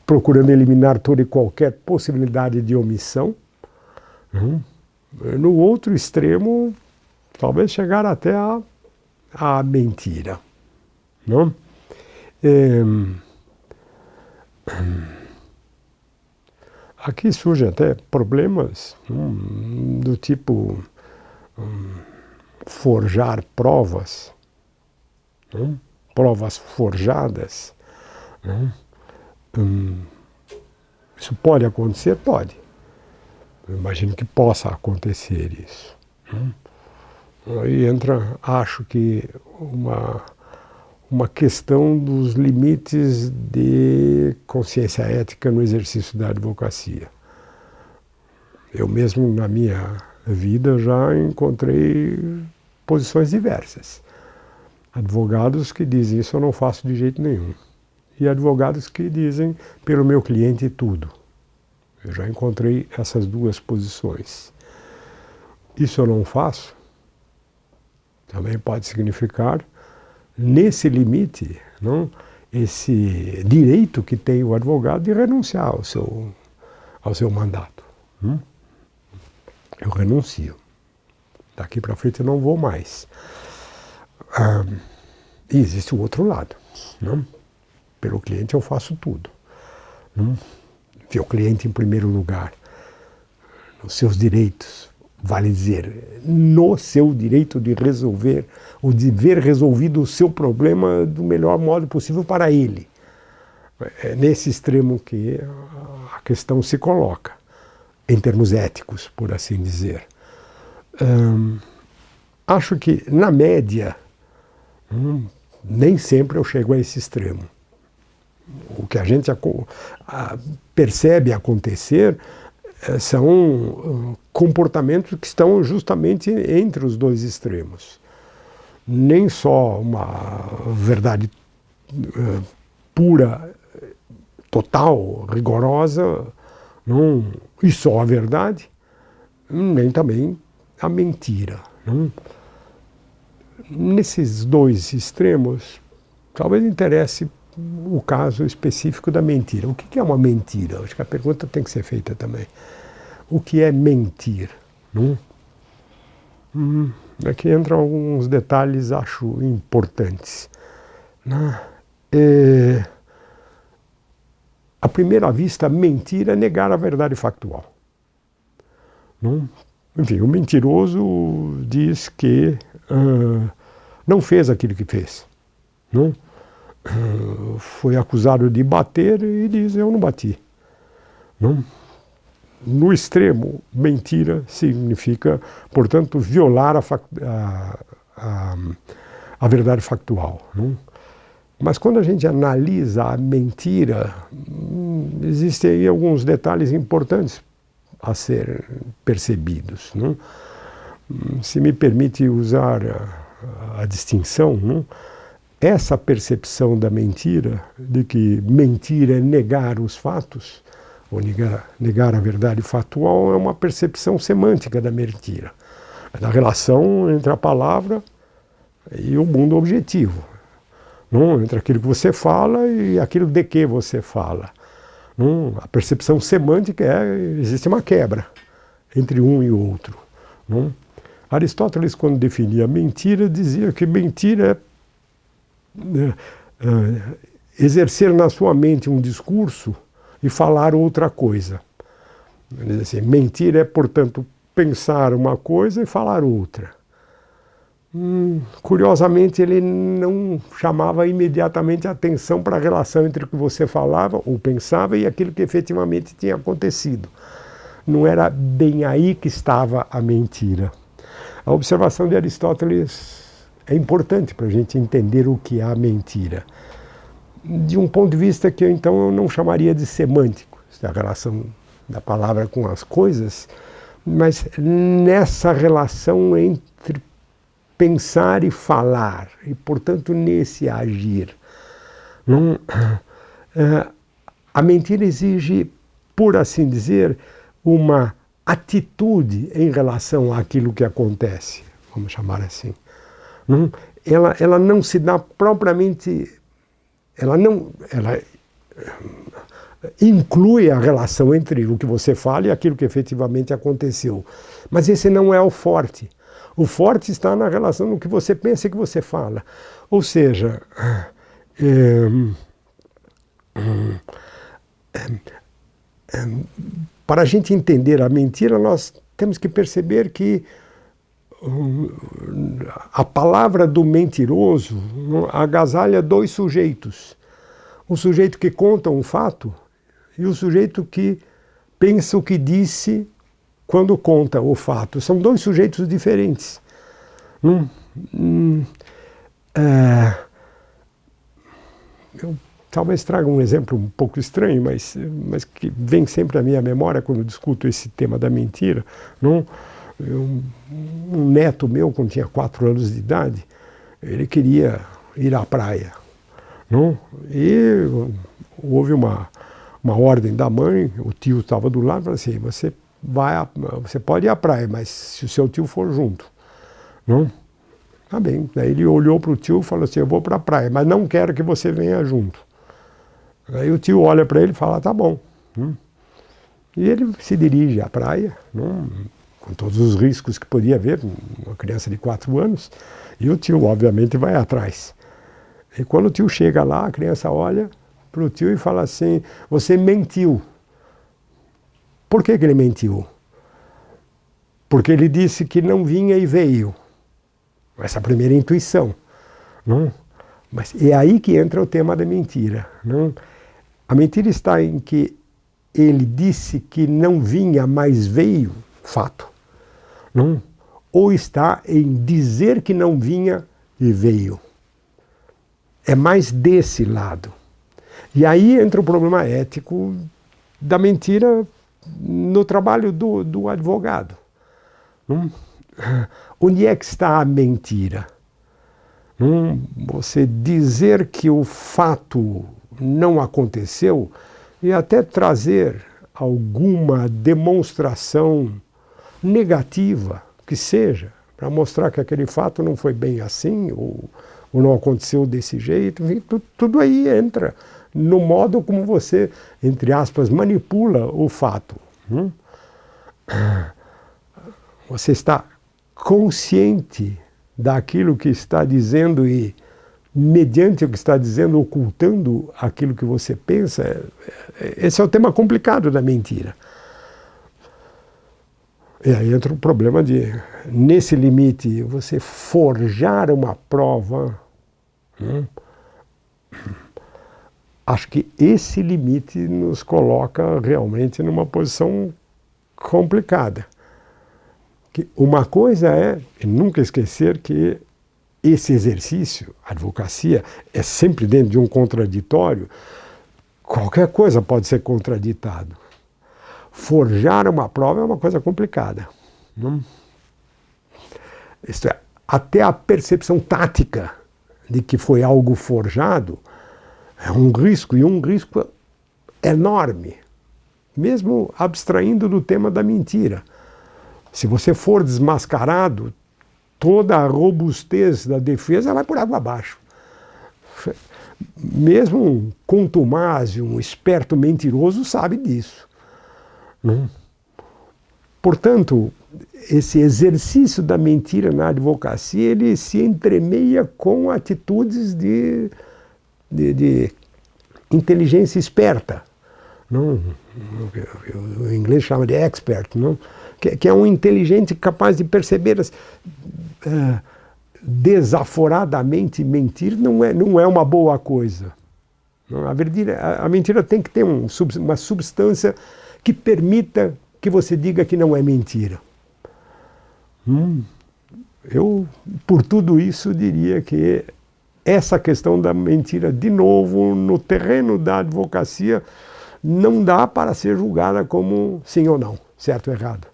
procurando eliminar toda e qualquer possibilidade de omissão. No outro extremo, talvez chegar até a mentira. Não? Aqui surgem até problemas do tipo forjar provas, provas forjadas. Isso pode acontecer? Pode. Eu imagino que possa acontecer isso. Aí entra, acho que, uma questão dos limites de consciência ética no exercício da advocacia. Eu mesmo, na minha vida, já encontrei posições diversas. Advogados que dizem, isso eu não faço de jeito nenhum. E advogados que dizem, pelo meu cliente, tudo. Eu já encontrei essas duas posições. Isso eu não faço, também pode significar, nesse limite, esse direito que tem o advogado de renunciar ao seu mandato. Eu renuncio. Daqui para frente eu não vou mais. E existe o outro lado. Pelo cliente eu faço tudo. Ver o cliente em primeiro lugar, nos seus direitos, vale dizer, no seu direito de resolver, ou de ver resolvido o seu problema do melhor modo possível para ele. É nesse extremo que a questão se coloca, em termos éticos, por assim dizer. Acho que, na média, nem sempre eu chego a esse extremo. O que a gente percebe acontecer são comportamentos que estão justamente entre os dois extremos. Nem só uma verdade pura, total, rigorosa, e só a verdade, nem também a mentira. nesses dois extremos, talvez interesse o caso específico da mentira. O que é uma mentira? Acho que a pergunta tem que ser feita também. O que é mentir? Aqui entram alguns detalhes, acho, importantes. À primeira vista, mentir é negar a verdade factual. Enfim, o mentiroso diz que não fez aquilo que fez. Foi acusado de bater e diz: eu não bati. No extremo, mentira significa, portanto, violar a verdade factual. Mas quando a gente analisa a mentira, existem aí alguns detalhes importantes a ser percebidos. Se me permite usar a distinção, essa percepção da mentira, de que mentir é negar os fatos, ou negar a verdade factual, é uma percepção semântica da mentira, da relação entre a palavra e o mundo objetivo, entre aquilo que você fala e aquilo de que você fala. A percepção semântica existe uma quebra entre um e o outro. Aristóteles, quando definia mentira, dizia que mentira é exercer na sua mente um discurso e falar outra coisa. Ele diz assim: mentir é, portanto, pensar uma coisa e falar outra. Curiosamente, ele não chamava imediatamente a atenção para a relação entre o que você falava ou pensava e aquilo que efetivamente tinha acontecido. Não era bem aí que estava a mentira. A observação de Aristóteles é importante para a gente entender o que é a mentira. De um ponto de vista que então eu não chamaria de semântico, a relação da palavra com as coisas, mas nessa relação entre pensar e falar, e portanto nesse agir. A mentira exige, por assim dizer, uma atitude em relação àquilo que acontece, vamos chamar assim. Ela não se dá propriamente, ela inclui a relação entre o que você fala e aquilo que efetivamente aconteceu. Mas esse não é o forte. O forte está na relação no que você pensa e que você fala. Ou seja, para a gente entender a mentira, nós temos que perceber que a palavra do mentiroso agasalha dois sujeitos. O sujeito que conta um fato e o sujeito que pensa o que disse quando conta o fato. São dois sujeitos diferentes. Eu talvez traga um exemplo um pouco estranho, mas que vem sempre à minha memória quando discuto esse tema da mentira. Um neto meu, quando tinha 4 anos de idade, ele queria ir à praia. E houve uma ordem da mãe, o tio estava do lado e falou assim: você pode ir à praia, mas se o seu tio for junto. Tá bem. Daí ele olhou para o tio e falou assim: eu vou para a praia, mas não quero que você venha junto. Aí o tio olha para ele e fala: tá bom. E ele se dirige à praia, com todos os riscos que podia haver, uma criança de 4 anos, e o tio, obviamente, vai atrás. E quando o tio chega lá, a criança olha para o tio e fala assim: você mentiu. Por que ele mentiu? Porque ele disse que não vinha e veio. Essa é a primeira intuição. Mas é aí que entra o tema da mentira. A mentira está em que ele disse que não vinha, mas veio, fato. Ou está em dizer que não vinha e veio. É mais desse lado. E aí entra o problema ético da mentira no trabalho do advogado. Onde é que está a mentira? Você dizer que o fato não aconteceu e até trazer alguma demonstração negativa, que seja, para mostrar que aquele fato não foi bem assim, ou não aconteceu desse jeito. Enfim, tudo aí entra no modo como você, entre aspas, manipula o fato. Você está consciente daquilo que está dizendo e, mediante o que está dizendo, ocultando aquilo que você pensa. Esse é o tema complicado da mentira. E aí entra o problema de, nesse limite, você forjar uma prova. Acho que esse limite nos coloca realmente numa posição complicada. Que uma coisa é nunca esquecer que esse exercício, a advocacia, é sempre dentro de um contraditório. Qualquer coisa pode ser contraditado. Forjar uma prova é uma coisa complicada. Isto é, até a percepção tática de que foi algo forjado é um risco, e um risco enorme, mesmo abstraindo do tema da mentira. Se você for desmascarado, toda a robustez da defesa vai por água abaixo. Mesmo um contumaz, um esperto mentiroso sabe disso. Portanto, esse exercício da mentira na advocacia, ele se entremeia com atitudes de inteligência esperta. O inglês chama de expert, não? Que é um inteligente capaz de perceber desaforadamente mentir não é uma boa coisa. A mentira tem que ter uma substância que permita que você diga que não é mentira. Eu, por tudo isso, diria que essa questão da mentira, de novo, no terreno da advocacia, não dá para ser julgada como sim ou não, certo ou errado.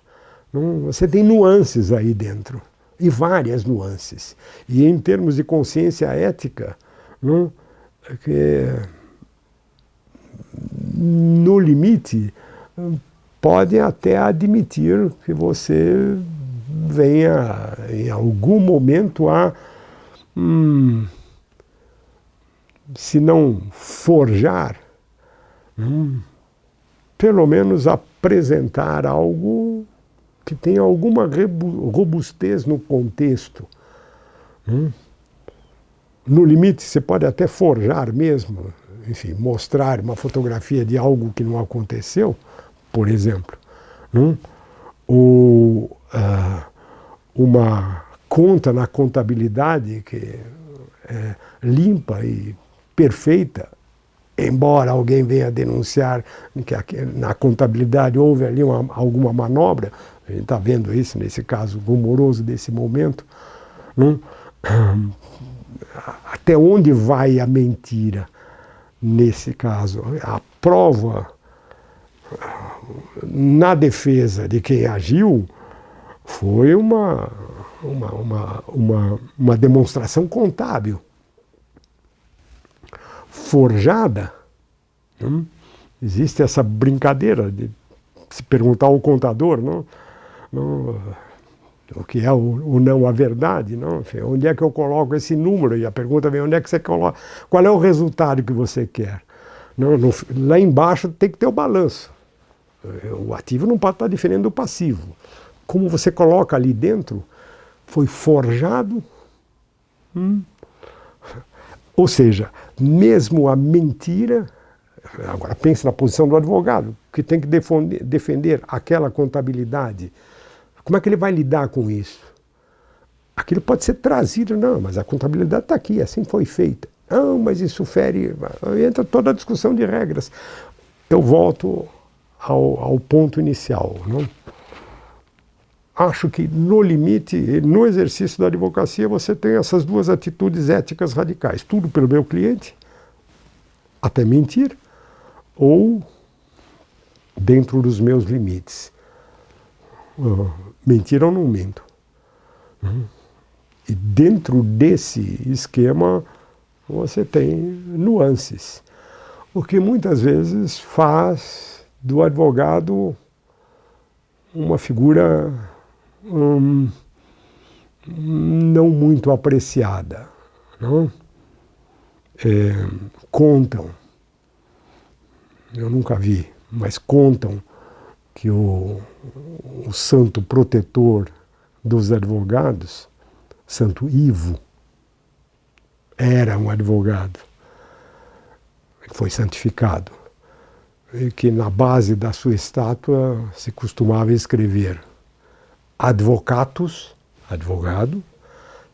Você tem nuances aí dentro, e várias nuances. E em termos de consciência ética, que no limite pode até admitir que você venha em algum momento a, se não forjar, pelo menos apresentar algo que tenha alguma robustez no contexto. No limite, você pode até forjar mesmo, enfim, mostrar uma fotografia de algo que não aconteceu, por exemplo. Ou uma conta na contabilidade que é limpa e perfeita, embora alguém venha denunciar que na contabilidade houve ali alguma manobra. A gente está vendo isso nesse caso rumoroso desse momento. Até onde vai a mentira nesse caso? A prova na defesa de quem agiu foi uma demonstração contábil, forjada. Existe essa brincadeira de se perguntar ao contador, o que é o não a verdade, não? Enfim, onde é que eu coloco esse número? E a pergunta vem, onde é que você coloca? Qual é o resultado que você quer? Lá embaixo tem que ter o balanço. O ativo não pode estar diferente do passivo. Como você coloca ali dentro, foi forjado. Ou seja, mesmo a mentira. Agora pense na posição do advogado, que tem que defender aquela contabilidade. Como é que ele vai lidar com isso? Aquilo pode ser trazido, não, mas a contabilidade está aqui, assim foi feita. Não, mas isso fere. Entra toda a discussão de regras. Eu volto ao ponto inicial. Acho que, no limite, no exercício da advocacia, você tem essas duas atitudes éticas radicais. Tudo pelo meu cliente, até mentir, ou dentro dos meus limites. Mentir ou não minto. E dentro desse esquema, você tem nuances. O que muitas vezes faz do advogado uma figura não muito apreciada. Não? Contam, eu nunca vi, mas contam que o santo protetor dos advogados, Santo Ivo, era um advogado, foi santificado, e que na base da sua estátua se costumava escrever advocatus, advogado,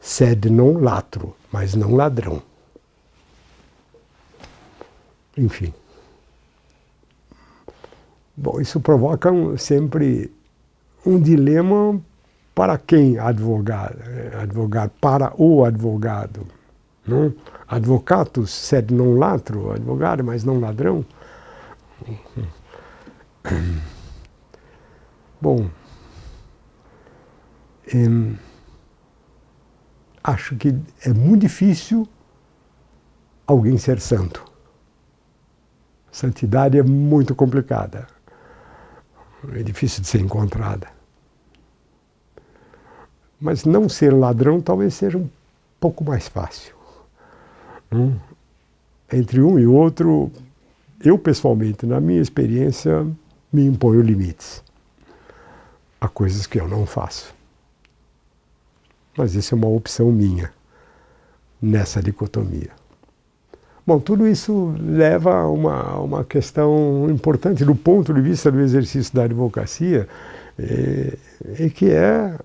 sed non latro, mas não ladrão. Enfim. Bom, isso provoca sempre um dilema para quem advogar, para o advogado. Não? Advocatus sed non latro, advogado, mas não ladrão. Bom, acho que é muito difícil alguém ser santo. Santidade é muito complicada. É difícil de ser encontrada. Mas não ser ladrão talvez seja um pouco mais fácil. Entre um e outro, eu pessoalmente, na minha experiência, me imponho limites. Há coisas que eu não faço. Mas isso é uma opção minha, nessa dicotomia. Bom, tudo isso leva a uma questão importante do ponto de vista do exercício da advocacia, e que é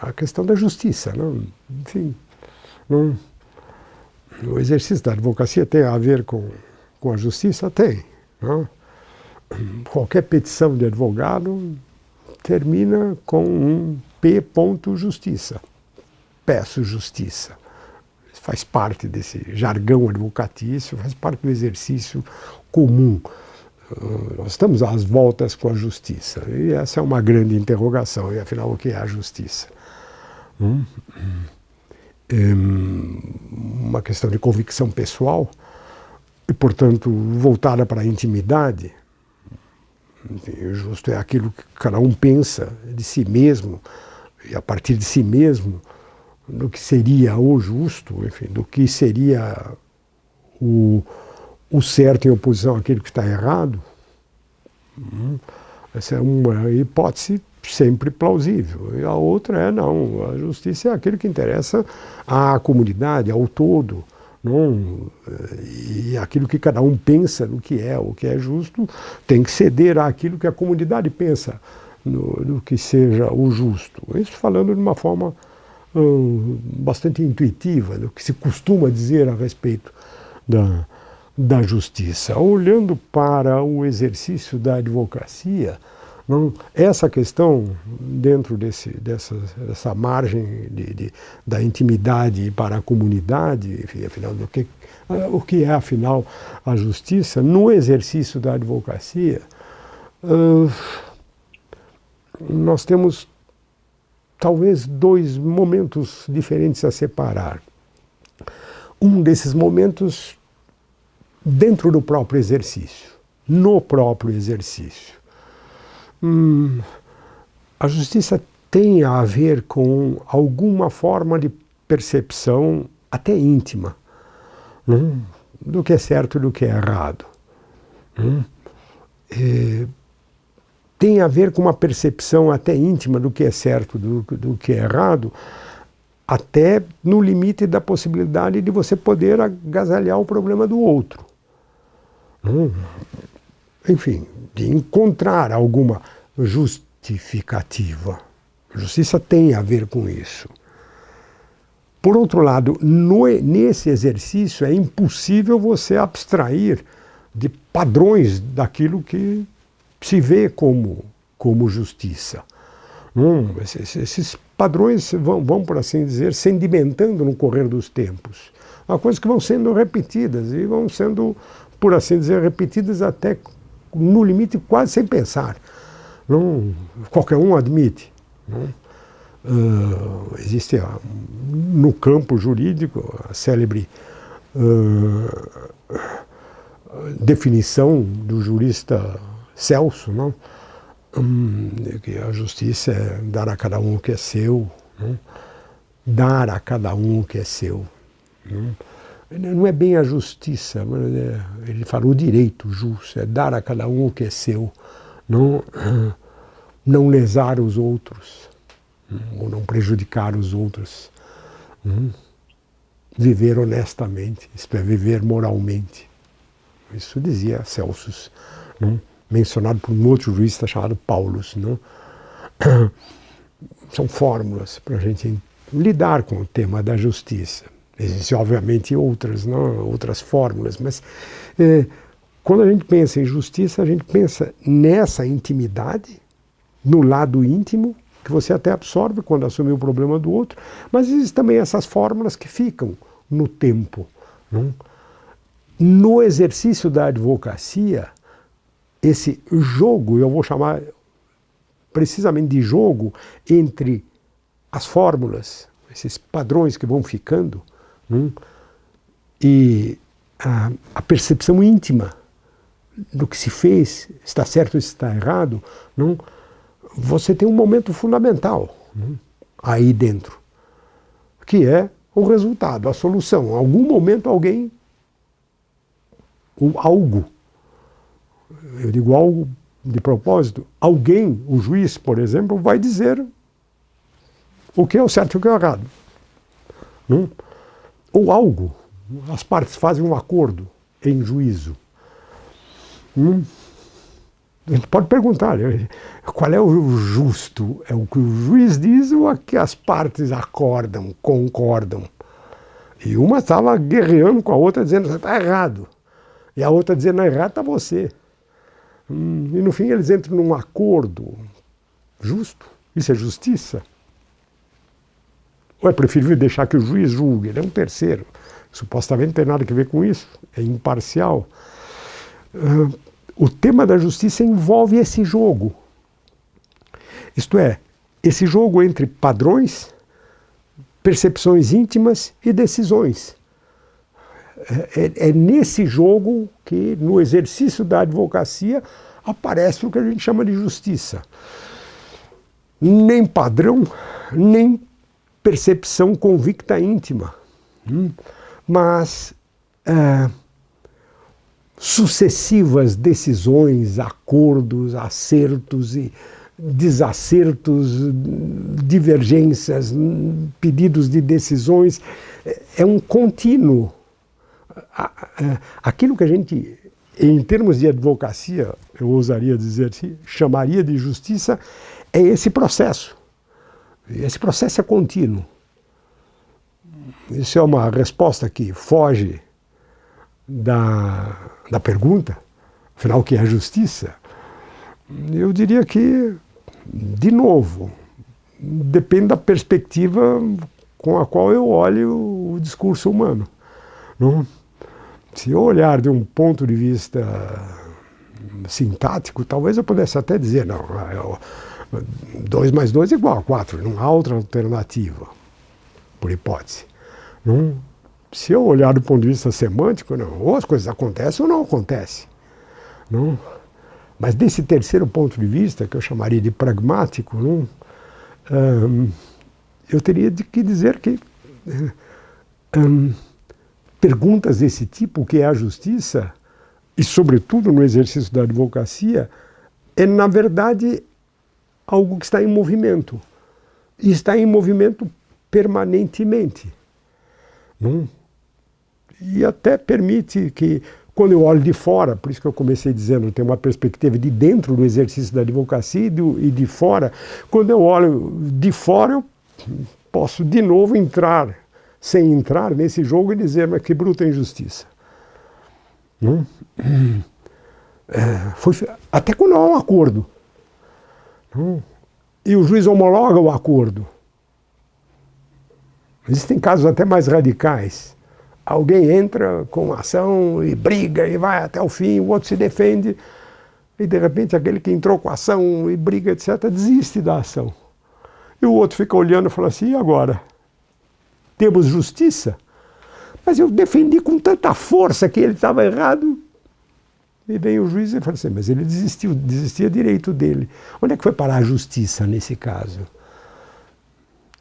a questão da justiça. Não? Enfim, não, o exercício da advocacia tem a ver com a justiça? Tem. Não? Qualquer petição de advogado termina com um P. Justiça. Peço justiça. Faz parte desse jargão advocatício, faz parte do exercício comum. Nós estamos às voltas com a justiça. E essa é uma grande interrogação. E afinal, o que é a justiça? Uma questão de convicção pessoal e, portanto, voltada para a intimidade. O justo é aquilo que cada um pensa de si mesmo, e a partir de si mesmo, do que seria o justo, enfim, do que seria o certo em oposição àquilo que está errado. Essa é uma hipótese sempre plausível. E a outra é, não, a justiça é aquilo que interessa à comunidade, ao todo. Não, e aquilo que cada um pensa do que é, o que é justo, tem que ceder àquilo que a comunidade pensa do que seja o justo. Isso falando de uma forma bastante intuitiva, do que se costuma dizer a respeito da justiça. Olhando para o exercício da advocacia, essa questão, dentro dessa margem da intimidade para a comunidade, enfim, afinal, o que é, afinal, a justiça, no exercício da advocacia, nós temos talvez dois momentos diferentes a separar. Um desses momentos dentro do próprio exercício, no próprio exercício. A justiça tem a ver com alguma forma de percepção até íntima, do que é certo e do que é errado. Tem a ver com uma percepção até íntima do que é certo, do que é errado, até no limite da possibilidade de você poder agasalhar o problema do outro. Enfim, de encontrar alguma justificativa. A justiça tem a ver com isso. Por outro lado, nesse exercício é impossível você abstrair de padrões daquilo que se vê como justiça. Esses padrões vão, por assim dizer, sedimentando no correr dos tempos. Há coisas que vão sendo repetidas e vão sendo, por assim dizer, repetidas até no limite quase sem pensar. Qualquer um admite. Existe no campo jurídico a célebre definição do jurista Celso, Que a justiça é dar a cada um o que é seu, né? Dar a cada um o que é seu. Né? Não é bem a justiça, ele fala o direito justo, é dar a cada um o que é seu, não lesar os outros, ou não prejudicar os outros. Viver honestamente, isto é, viver moralmente. Isso dizia Celsus, mencionado por um outro jurista chamado Paulus. São fórmulas para a gente lidar com o tema da justiça. Existem, obviamente, outras fórmulas, mas quando a gente pensa em justiça, a gente pensa nessa intimidade, no lado íntimo, que você até absorve quando assume o problema do outro, mas existem também essas fórmulas que ficam no tempo. No exercício da advocacia, esse jogo, eu vou chamar precisamente de jogo entre as fórmulas, esses padrões que vão ficando, e a percepção íntima do que se fez, está certo ou está errado, você tem um momento fundamental aí dentro, que é o resultado, a solução. Em algum momento alguém, ou algo, eu digo algo de propósito, alguém, o juiz, por exemplo, vai dizer o que é o certo e o que é o errado. Ou algo, as partes fazem um acordo em juízo. A gente pode perguntar, qual é o justo? É o que o juiz diz ou é que as partes acordam, concordam? E uma estava guerreando com a outra, dizendo que está errado. E a outra dizendo, não, errado está você. E no fim eles entram num acordo justo. Isso é justiça? Ou é preferível deixar que o juiz julgue? Ele é um terceiro. Supostamente não tem nada a ver com isso. É imparcial. O tema da justiça envolve esse jogo. Isto é, esse jogo entre padrões, percepções íntimas e decisões. É nesse jogo que, no exercício da advocacia, aparece o que a gente chama de justiça. Nem padrão, nem percepção convicta íntima, mas sucessivas decisões, acordos, acertos e desacertos, divergências, pedidos de decisões. É um contínuo. Aquilo que a gente, em termos de advocacia, eu ousaria dizer assim, chamaria de justiça, é esse processo. Esse processo é contínuo. Isso é uma resposta que foge da pergunta, afinal, o que é a justiça? Eu diria que, de novo, depende da perspectiva com a qual eu olho o discurso humano. Se eu olhar de um ponto de vista sintático, talvez eu pudesse até dizer, não, 2 mais 2 é igual a 4, não há outra alternativa, por hipótese. Se eu olhar do ponto de vista semântico, não, ou as coisas acontecem ou não acontecem. Mas desse terceiro ponto de vista, que eu chamaria de pragmático, eu teria que dizer que perguntas desse tipo, o que é a justiça, e sobretudo no exercício da advocacia, é na verdade algo que está em movimento. E está em movimento permanentemente. E até permite que, quando eu olho de fora, por isso que eu comecei dizendo, tem uma perspectiva de dentro do exercício da advocacia e de fora. Quando eu olho de fora, eu posso de novo entrar, sem entrar nesse jogo e dizer, mas que bruta injustiça. Até quando há um acordo. E o juiz homologa o acordo. Existem casos até mais radicais. Alguém entra com ação e briga e vai até o fim, o outro se defende, e de repente aquele que entrou com ação e briga, etc., desiste da ação. E o outro fica olhando e fala assim, e agora? Temos justiça? Mas eu defendi com tanta força que ele estava errado, E vem o juiz e fala assim, mas ele desistia direito dele. Onde é que foi parar a justiça nesse caso?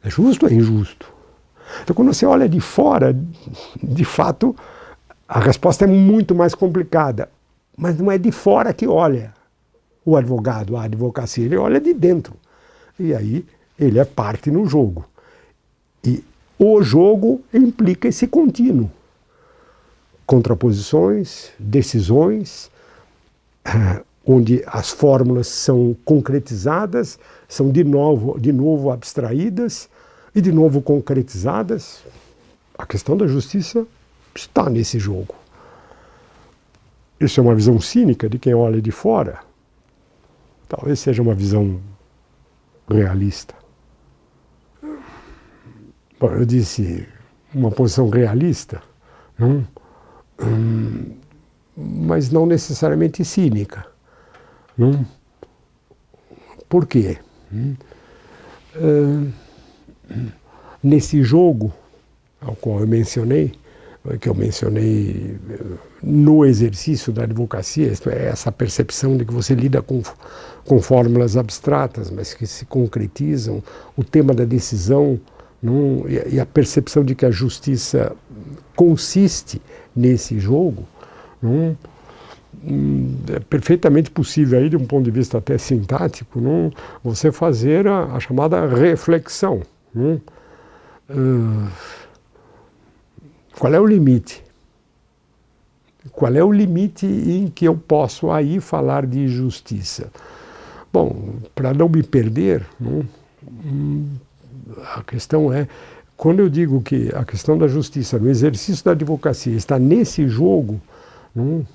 É justo ou é injusto? Então, quando você olha de fora, de fato, a resposta é muito mais complicada. Mas não é de fora que olha o advogado, a advocacia, ele olha de dentro. E aí ele é parte no jogo. E o jogo implica esse contínuo. Contraposições, decisões, onde as fórmulas são concretizadas, são de novo abstraídas e de novo concretizadas. A questão da justiça está nesse jogo. Isso é uma visão cínica de quem olha de fora. Talvez seja uma visão realista. Bom, eu disse uma posição realista, não? Mas não necessariamente cínica. Não? Por quê? Nesse jogo ao qual eu mencionei, que eu mencionei no exercício da advocacia, isto é, essa percepção de que você lida com fórmulas abstratas, mas que se concretizam, o tema da decisão, não, e a percepção de que a justiça consiste nesse jogo, não, é perfeitamente possível, aí, de um ponto de vista até sintático, não, você fazer a chamada reflexão. Não, qual é o limite? Qual é o limite em que eu posso aí falar de justiça? Bom, para não me perder, não, a questão é, quando eu digo que a questão da justiça, no exercício da advocacia, está nesse jogo, não,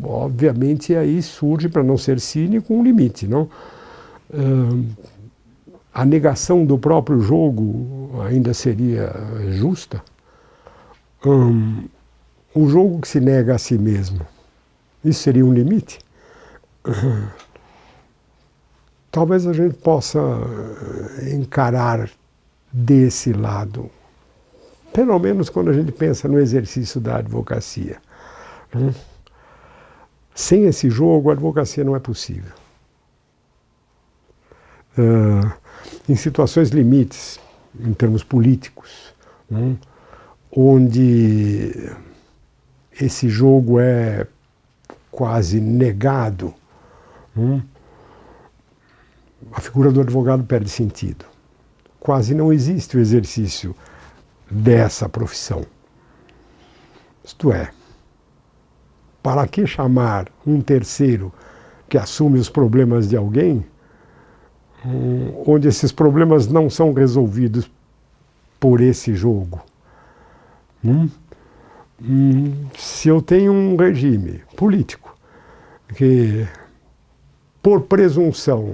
obviamente aí surge, para não ser cínico, um limite. Não? A negação do próprio jogo ainda seria justa? O jogo que se nega a si mesmo, isso seria um limite? Talvez a gente possa encarar desse lado, pelo menos quando a gente pensa no exercício da advocacia. Sem esse jogo, a advocacia não é possível. Em situações limites, em termos políticos, onde esse jogo é quase negado, a figura do advogado perde sentido. Quase não existe o exercício dessa profissão. Isto é, para que chamar um terceiro que assume os problemas de alguém, onde esses problemas não são resolvidos por esse jogo? Se eu tenho um regime político que, por presunção,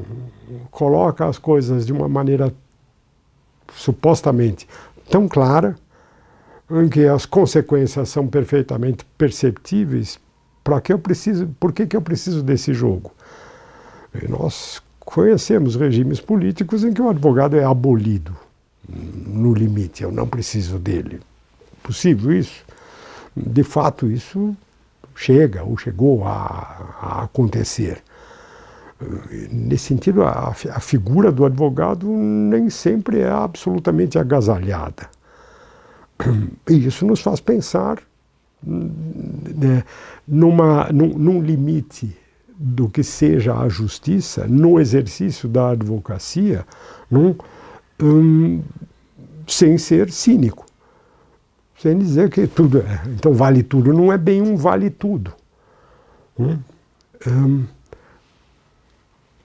coloca as coisas de uma maneira supostamente tão clara, em que as consequências são perfeitamente perceptíveis, por que eu preciso desse jogo? E nós conhecemos regimes políticos em que o advogado é abolido, no limite, eu não preciso dele. Possível isso? De fato, isso chega ou chegou a acontecer. Nesse sentido, a figura do advogado nem sempre é absolutamente agasalhada. E isso nos faz pensar num limite do que seja a justiça, no exercício da advocacia, sem ser cínico. Sem dizer que tudo é. Então, vale tudo não é bem um vale tudo.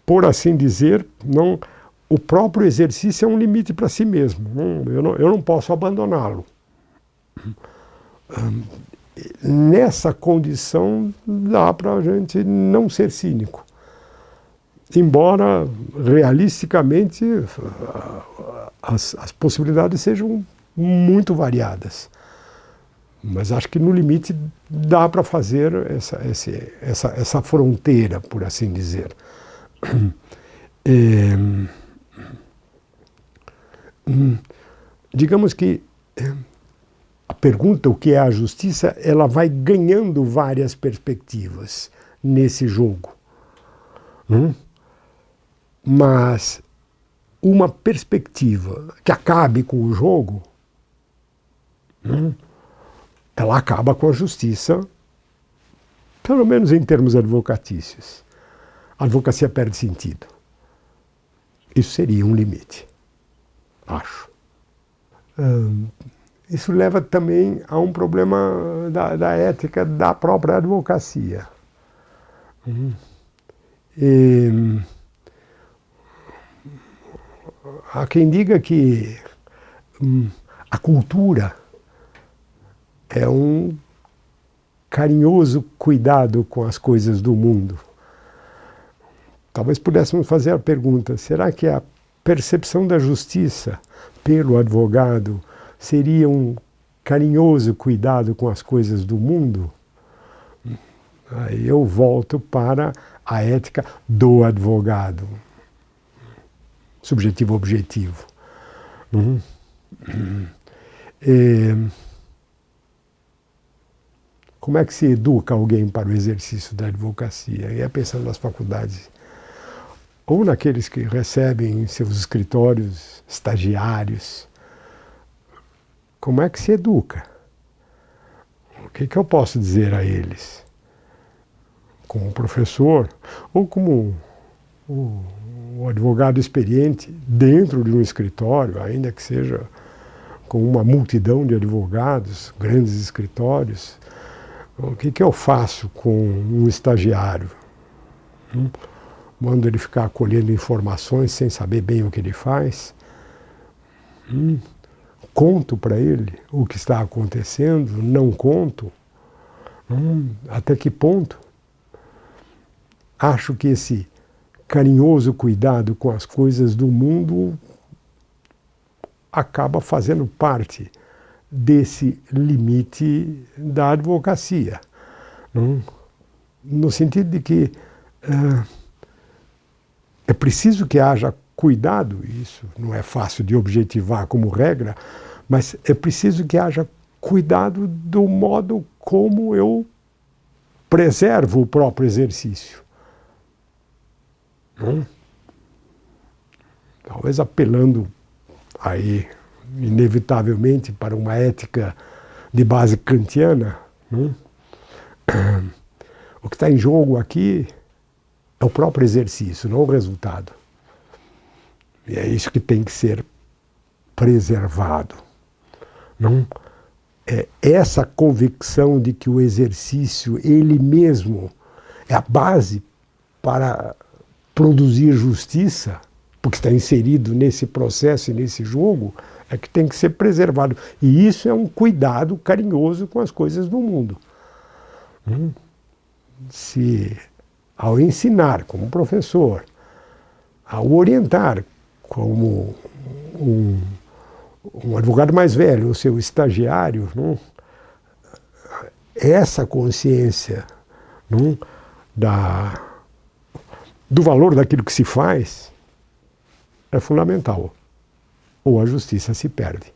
Por assim dizer, o próprio exercício é um limite para si mesmo. Eu não posso abandoná-lo. Nessa condição, dá para a gente não ser cínico. Embora, realisticamente, as possibilidades sejam muito variadas. Mas acho que no limite dá para fazer essa fronteira, por assim dizer. Digamos que pergunta o que é a justiça, ela vai ganhando várias perspectivas nesse jogo. Mas uma perspectiva que acabe com o jogo, ela acaba com a justiça, pelo menos em termos advocatícios. A advocacia perde sentido. Isso seria um limite, acho. Isso leva também a um problema da ética da própria advocacia. Há quem diga que a cultura é um carinhoso cuidado com as coisas do mundo. Talvez pudéssemos fazer a pergunta: será que a percepção da justiça pelo advogado seria um carinhoso cuidado com as coisas do mundo? Aí eu volto para a ética do advogado, subjetivo-objetivo. Como é que se educa alguém para o exercício da advocacia? E é pensando nas faculdades, ou naqueles que recebem em seus escritórios estagiários. Como é que se educa? O que eu posso dizer a eles? Como professor, ou como o advogado experiente dentro de um escritório, ainda que seja com uma multidão de advogados, grandes escritórios, o que eu faço com um estagiário? Mando ele ficar colhendo informações sem saber bem o que ele faz? Conto para ele o que está acontecendo? Não conto? Até que ponto? Acho que esse carinhoso cuidado com as coisas do mundo acaba fazendo parte desse limite da advocacia. No sentido de que é preciso que haja cuidado, isso não é fácil de objetivar como regra, mas é preciso que haja cuidado do modo como eu preservo o próprio exercício. Talvez apelando aí, inevitavelmente, para uma ética de base kantiana. O que está em jogo aqui é o próprio exercício, não o resultado. E é isso que tem que ser preservado. É essa convicção de que o exercício, ele mesmo, é a base para produzir justiça, porque está inserido nesse processo e nesse jogo, é que tem que ser preservado. E isso é um cuidado carinhoso com as coisas do mundo. Se, ao ensinar como professor, ao orientar como um advogado mais velho, o seu estagiário, essa consciência do valor daquilo que se faz é fundamental, ou a justiça se perde.